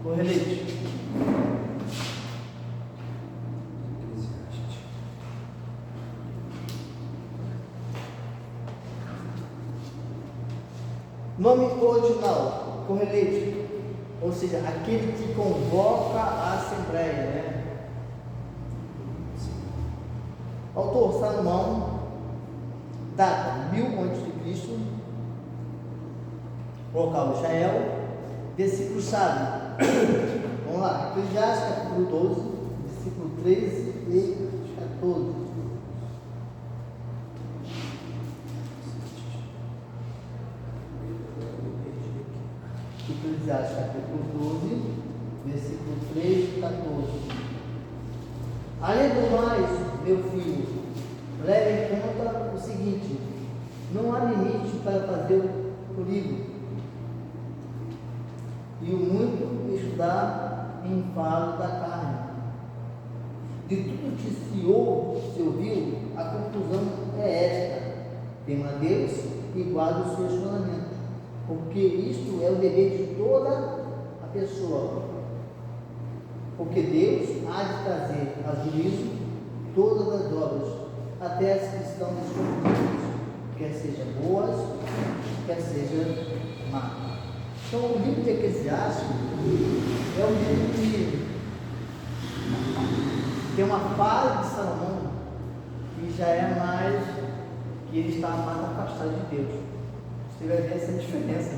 Correlete. Nome original, correlete, ou seja, aquele que convoca a assembleia, né? Autor Salomão, data 1000 a.C., local Israel, versículo chave. Vamos lá, Eclesiastes capítulo 12, versículo 13 e 14. Eclesiastes capítulo 12, versículo 13 e 14. Além do mais, meu filho, leve em conta o seguinte: não há limite para fazer o livro, e o muito estudar em falo da carne. De tudo que se ouviu, a conclusão é esta: tema a Deus e guarda os seus mandamentos, porque isto é o dever de toda a pessoa. Porque Deus há de trazer a juízo todas as obras, até as que estão escondidas, quer sejam boas, quer sejam más. Então, o livro de Eclesiastes é um livro que tem uma fase de Salomão que já é mais, que ele está mais afastado de Deus. Você vai ver essa diferença.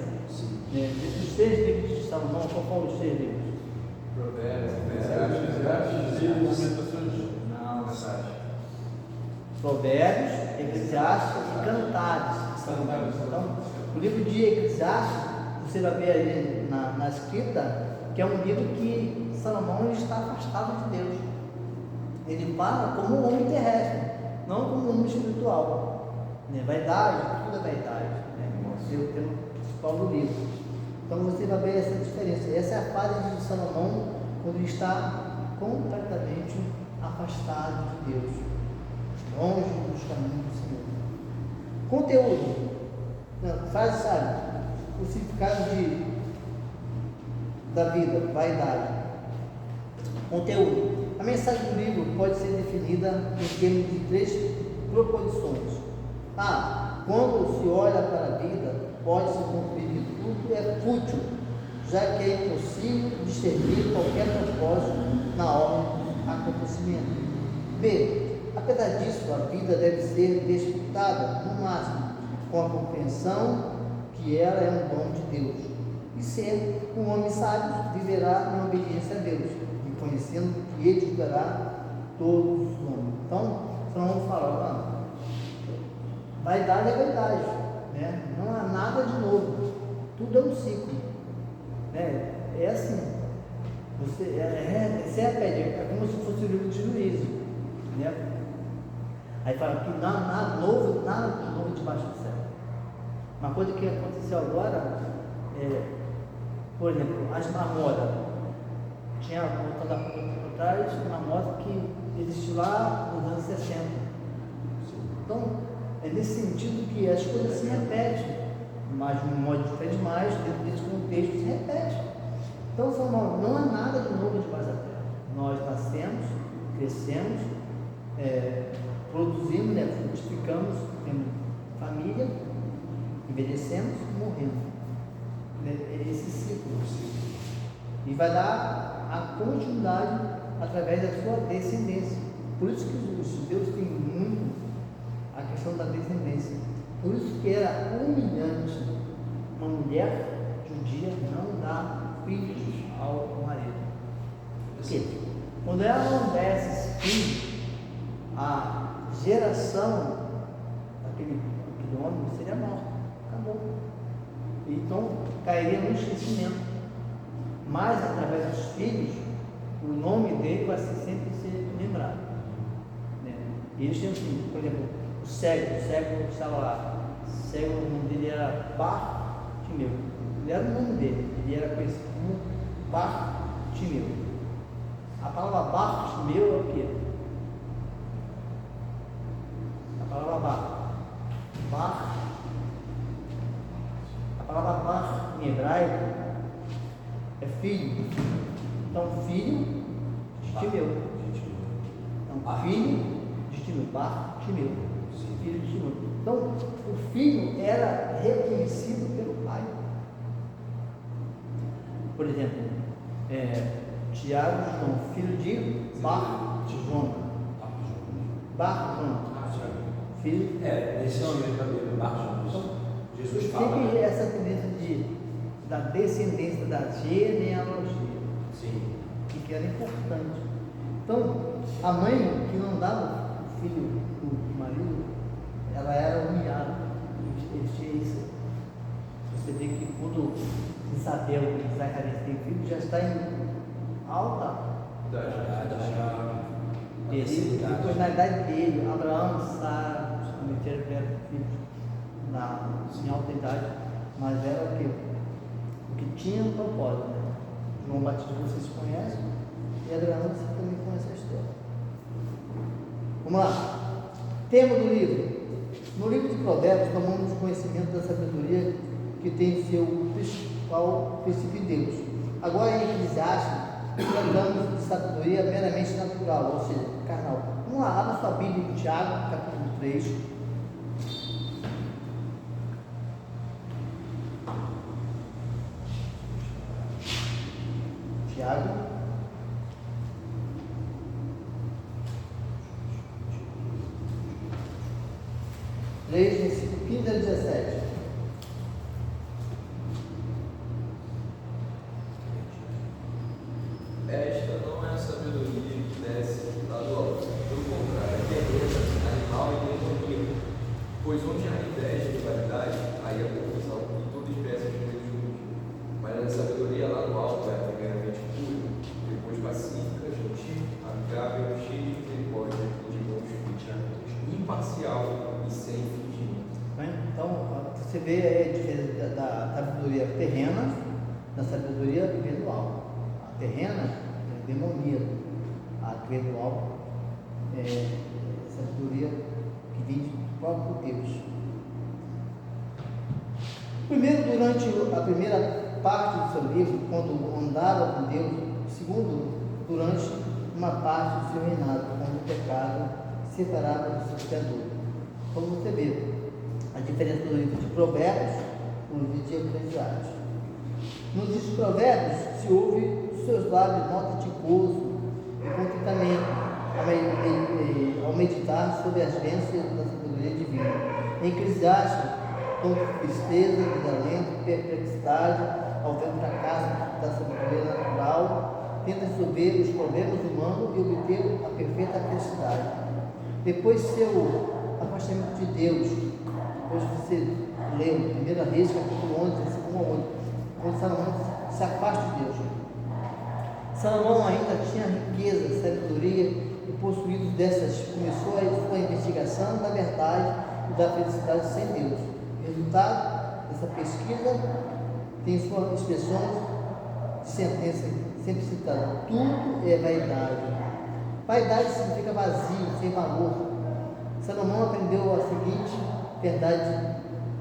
Né? Os 3 livros de Salomão, qual foram os 3 livros? Provérbios, Eclesiastes e Lamentações. Não. Provérbios, Eclesiastes e Cantares. Então, o livro de Eclesiastes, você vai ver ali na escrita, que é um livro que Salomão está afastado de Deus. Ele fala como um homem terrestre, não como um homem espiritual. Né? Vaidade, tudo é vaidade. Né? Esse é o tema principal do livro. Então você vai ver essa diferença. Essa é a fase de Salomão quando ele está completamente afastado de Deus, longe dos caminhos do Senhor. Conteúdo. Frase sabe? O significado da vida, vaidade. Conteúdo. A mensagem do livro pode ser definida em termos de 3 proposições. Quando se olha para a vida, pode-se concluir que tudo é fútil, já que é impossível discernir qualquer propósito na ordem dos acontecimentos. B. Apesar disso, a vida deve ser desfrutada, no máximo, com a compreensão que ela é um dom de Deus. E C. Um homem sábio viverá em obediência a Deus, reconhecendo que Ele julgará todos os homens. Então, vamos falar, vaidade é vaidade, né? Não há nada de novo, tudo é um ciclo, né? É assim, você repete, é como se fosse o livro de Juízo, né? Aí fala que nada de novo debaixo do céu. Uma coisa que aconteceu agora, por exemplo, as marmotas. Tinha, voltando a pouco atrás, uma moto que existiu lá nos anos 60. Então, é nesse sentido que as coisas se repetem, mas de um modo diferente, mas dentro desse contexto se repete. Então, não há nada de novo debaixo da terra. Nós nascemos, crescemos, produzimos, né, frutificamos, temos família, envelhecemos e morremos. Esse ciclo. E vai dar a continuidade através da sua descendência. Por isso que os judeus têm muito a questão da descendência. Por isso que era humilhante uma mulher judia não dar filhos ao marido. Por quê? Quando ela não desse esse filho, a geração daquele homem seria morta. Acabou. Então cairia no esquecimento. Mas através dos filhos, o nome dele vai sempre ser lembrado. Né? E eles tinham assim, por exemplo, o cego estava lá, o cego, o nome dele era Bartimeu. Ele era o nome dele, ele era conhecido como Bartimeu. A palavra Bartimeu é o quê? A palavra Bar. A palavra Bar em hebraico é filho. Então, filho de Timeu. Então, filho de Timeu. Bartimeu. Filho de Timeu. Então, o filho era reconhecido pelo pai. Por exemplo, Tiago João, filho de Bar-João. Bar-João. Filho. Nesse nome também, Bar-João. Jesus fala. Sempre essa tendência da descendência, da genealogia. Sim. Que era importante. Então, a mãe que não dava o filho do marido, ela era humilhada. Eles tinham isso. Você vê que quando Isabel e Zacarias têm filho, já está em alta idade. Depois, na idade dele, Abraão, Sara, tiveram filhos em alta idade, mas era o que tinha um propósito. Né? João Batista vocês conhecem, e Abraão você também conhece a história. Vamos lá. Tema do livro. No livro de Provérbios, tomamos conhecimento da sabedoria que tem seu principal princípio em Deus. Agora, em Eclesiastes, tratamos de sabedoria meramente natural, ou seja, carnal. Vamos lá, abra sua Bíblia em Tiago, capítulo 3. Tiago. Versículo 15 a 17. Esta não é a sabedoria que desce lá do alto. Pelo contrário, é beleza, animal e demoníaco. Pois onde há ideia de rivalidade, aí há confusão e toda espécie de prejuízo. Mas a sabedoria lá do alto é primeiramente pura, depois pacífica, gentil, amigável, cheia de misericórdia e de bom espírito, imparcial e sem fingimento. Então, você vê a diferença da sabedoria terrena da sabedoria espiritual. A terrena é demoníaca, a espiritual é sabedoria que vem do próprio Deus. Primeiro, durante a primeira parte do seu livro, quando andava com Deus. Segundo, durante uma parte do seu reinado, quando o pecado separava do seu Criador. Como você vê, a diferença do livro de Provérbios e do livro de Eclesiastes. Nos livros de Provérbios se ouve os seus lábios nota de gozo e contentamento ao meditar sobre as bênçãos da sabedoria divina. Em Eclesiastes, tom de tristeza, desalento, perplexidade ao ver o fracasso da sabedoria natural, tenta resolver os problemas humanos e obter a perfeita felicidade. Depois seu afastamento de Deus, depois você leu 1 Reis, capítulo 11, versículo 1 a 8, quando Salomão se afasta de Deus. Salomão ainda tinha riqueza, sabedoria e possuído dessas, começou a sua investigação da verdade e da felicidade sem Deus. O resultado dessa pesquisa tem suas expressões de sentença sempre citada: tudo é vaidade. Vaidade significa vazio, sem valor. Salomão aprendeu a seguinte verdade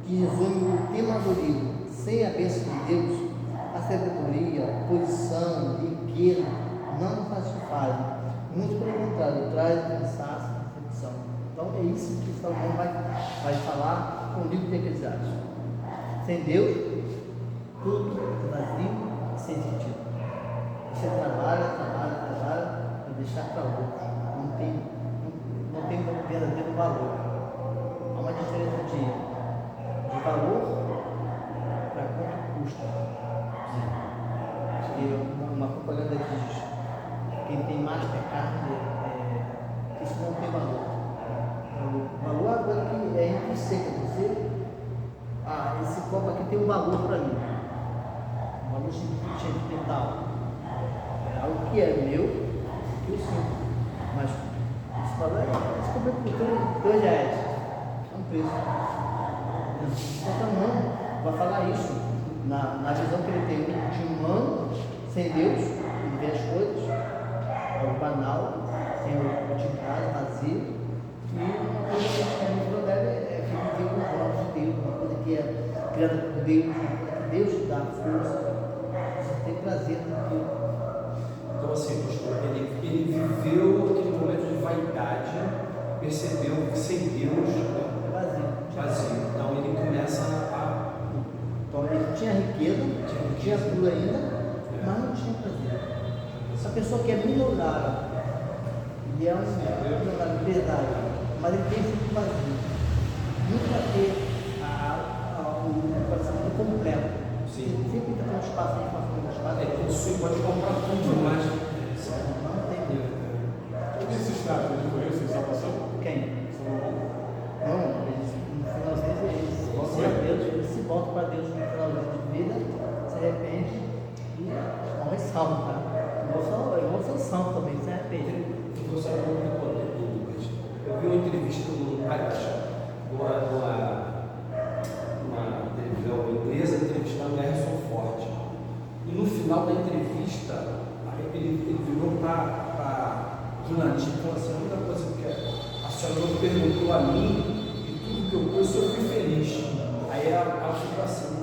que resume o tema do livro: sem a bênção de Deus, a sabedoria, a posição, a riqueza não nos satisfazem. Muito pelo contrário, traz cansaço e decepção. Então é isso que Salomão vai falar com o livro de Eclesiastes. Sem Deus, tudo é vazio e sem sentido. Você trabalha para deixar para outros. Não tem verdadeiro valor. Há uma diferença de valor para quanto custa. Uma propaganda que diz: quem tem mais que a carne, isso não tem valor. O valor é uma coisa que é intrínseca. Esse copo aqui tem um valor para mim. Um valor sentimental. É algo que é meu, que eu sinto. Mas esse valor esse copo por R$2. É um preço. Então não vai falar isso na visão que ele tem de humano, sem Deus, ele vê as coisas, é o banal, tem o de casa, vazio, e uma coisa que a gente quer no provérbio é que viver com os olhos de Deus, uma coisa que é criada por Deus, uma coisa que Deus dá força, você tem prazer naquilo. Então, assim, pastor, ele viveu aquele momento de vaidade, percebeu que sem Deus É vazio. Então ele começa a. Então ele tinha riqueza, tinha tudo ainda, mas não tinha prazer. Essa pessoa que é milionária, e é um milionário de verdade, mas ele tem sempre vazio. Nunca ter o coração completo. Sim. Sempre tem um espaço aí, um espaço. Possui, pode comprar tudo, mas. Não tem Deus. Esse estado ele morreu sem salvação? Quem? Salomão. Não, eles, no finalzinho, eles voltam para Deus, eles se voltam para Deus no finalzinho de vida, se arrepende e morre salvo, tá? Igual Sansão também, se arrepende. Eu gostaria muito do poder do Lucas. Eu vi uma entrevista numa televisão inglesa entrevistando Harrison Ford. E no final da entrevista, ele virou para o jornalista e falou assim: a única coisa que eu quero Senhor perguntou a mim e tudo que eu pus, eu fui feliz. Aí ela ficou assim,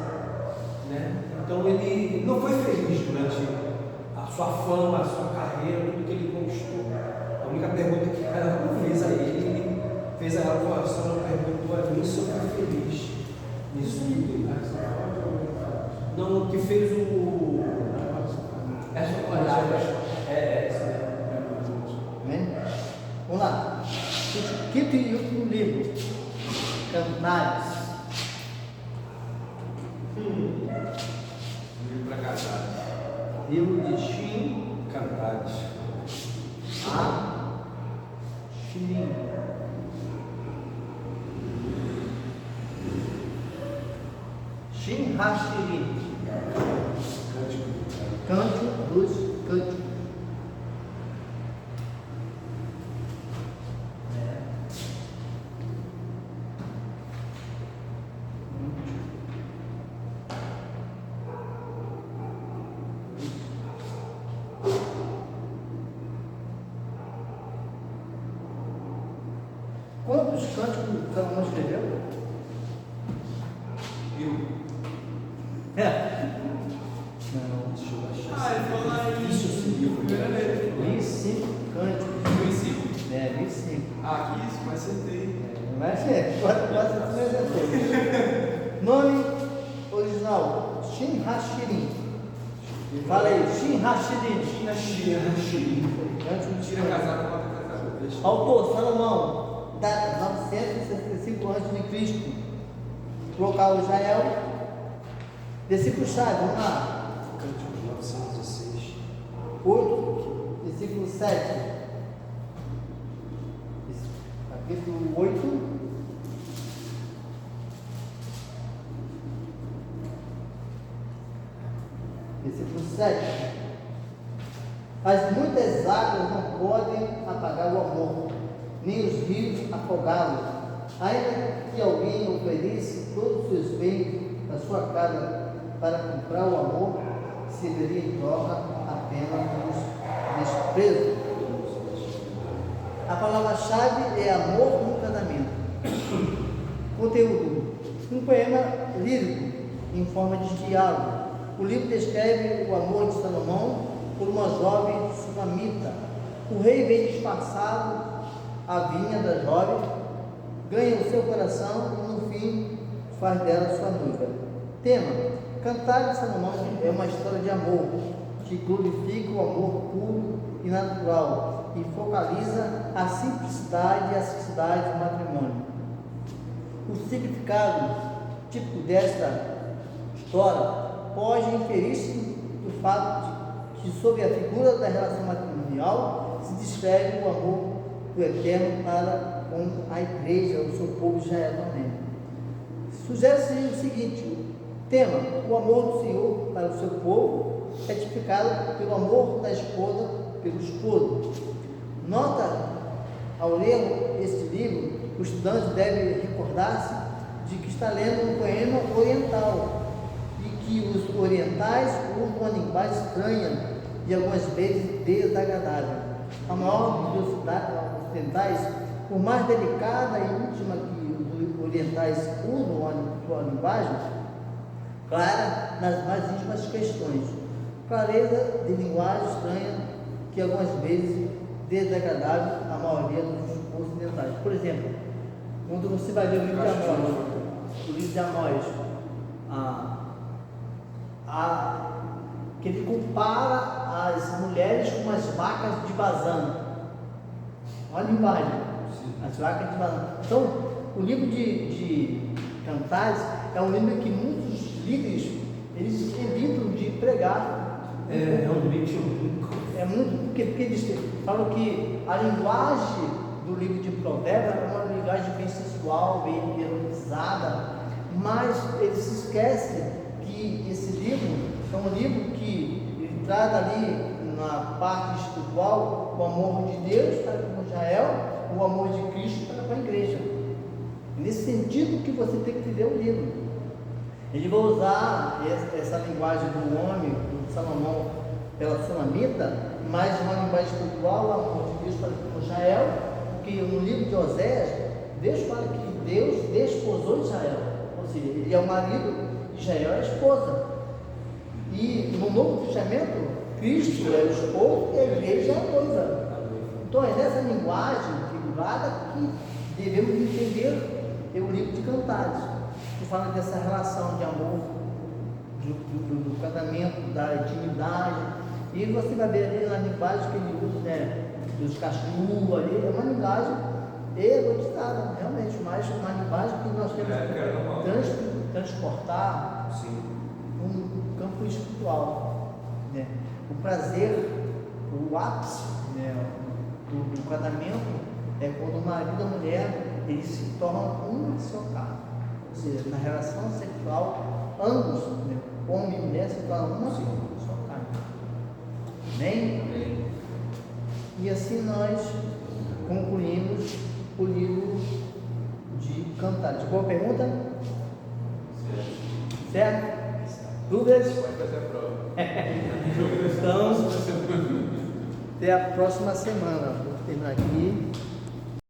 né? Então ele não foi feliz durante a sua fama, a sua carreira, tudo que ele conquistou. A única pergunta que ela fez a ele fez a ela com a senhora perguntou a mim se eu fui feliz nisso tudo. Não, que fez o. Essa é isso mesmo. Amém? Vamos lá. Quinto e último livro, Cantares. Livro para casar. Livro de Shin Cantares. A. Shirin. Shin Hashirin. Canto dos Cânticos. Quantos cânticos Salomão escreveu? Não, Deixa eu achar. Ah, ele falou lá em Isso, esse livro. 25 cânticos. 25. É, 25. Ah, aqui isso, mas acertei. Vai ser, quase acertou. Nome original: Shin Hashirin. Fala aí, Shin Hashirin. Cântico dos Tira Cânticos. casaco, bota casaco. Autor: Salomão, data 965 a.C. Local: Israel. Versículo-chave, vamos lá. Cântico 916. 8, versículo 7. Capítulo 8. Versículo 7. As muitas águas não podem apagar o amor, nem os rios afogá-lo. Ainda que alguém ofereça todos os seus bens da sua casa para comprar o amor, serviria em troca apenas dos desprezos. A palavra-chave é amor no casamento. Conteúdo: um poema lírico em forma de diálogo. O livro descreve o amor de Salomão por uma jovem sunamita. O rei vem disfarçado à vinha da jovem, ganha o seu coração e no fim faz dela sua noiva. Tema: Cantar de Salomão é uma história de amor que glorifica o amor puro e natural e focaliza a simplicidade e a santidade do matrimônio. O significado típico desta história pode inferir-se do fato de que, sob a figura da relação matrimonial, se descreve o amor do Eterno para com a igreja, o seu povo Israel também. Sugere-se o seguinte: tema: o amor do Senhor para o seu povo, retificado pelo amor da esposa pelo esposo. Nota: ao ler este livro, o estudante deve recordar-se de que está lendo um poema oriental e que os orientais usam uma linguagem estranha e algumas vezes desagradável. A maior dos ocidentais, por mais delicada e íntima que os orientais usam a sua linguagem, clara nas mais íntimas questões, clareza de linguagem estranha que algumas vezes desagradável à maioria dos ocidentais. Por exemplo, quando você vai ler o livro de Amós, que ele compara as mulheres com as vacas de Bazã. Olha a linguagem, as vacas de Bazã. Então, o livro de Cantares é um livro que muitos líderes eles evitam de pregar. É realmente É muito, porque eles falam que a linguagem do livro de Provérbios é uma linguagem bem sensual, bem ironizada, mas eles se esquecem que esse livro é um livro que ele traz ali na parte espiritual o amor de Deus para com Israel, o amor de Cristo para com a igreja. Nesse sentido que você tem que ler o livro. Ele vai usar essa linguagem do homem, do Salomão, pela sunamita, mas uma linguagem espiritual, o amor de Cristo para com Israel, porque no livro de Oséias, Deus fala que Deus desposou Israel. Ou seja, ele é o marido, Israel é a esposa. E no Novo Testamento, Cristo é o esposo e a igreja é a noiva. Então é nessa linguagem figurada que devemos entender o livro de Cantares, que fala dessa relação de amor, do casamento, da intimidade. E você vai ver ali na linguagem que ele usa, né, dos cachorros ali, é uma linguagem erotizada, realmente, mas uma linguagem que nós temos que transportar um campo espiritual, né? O prazer, o ápice, né, do casamento é quando o marido e a mulher eles se tornam uma só carne, ou seja, na relação sexual ambos, né, homem e mulher, se tornam uma só carne. Amém? E assim nós concluímos o livro de Cantares. Boa pergunta? Certo? Dúvidas? Pode fazer a prova. Então, até a próxima semana. Vou terminar aqui.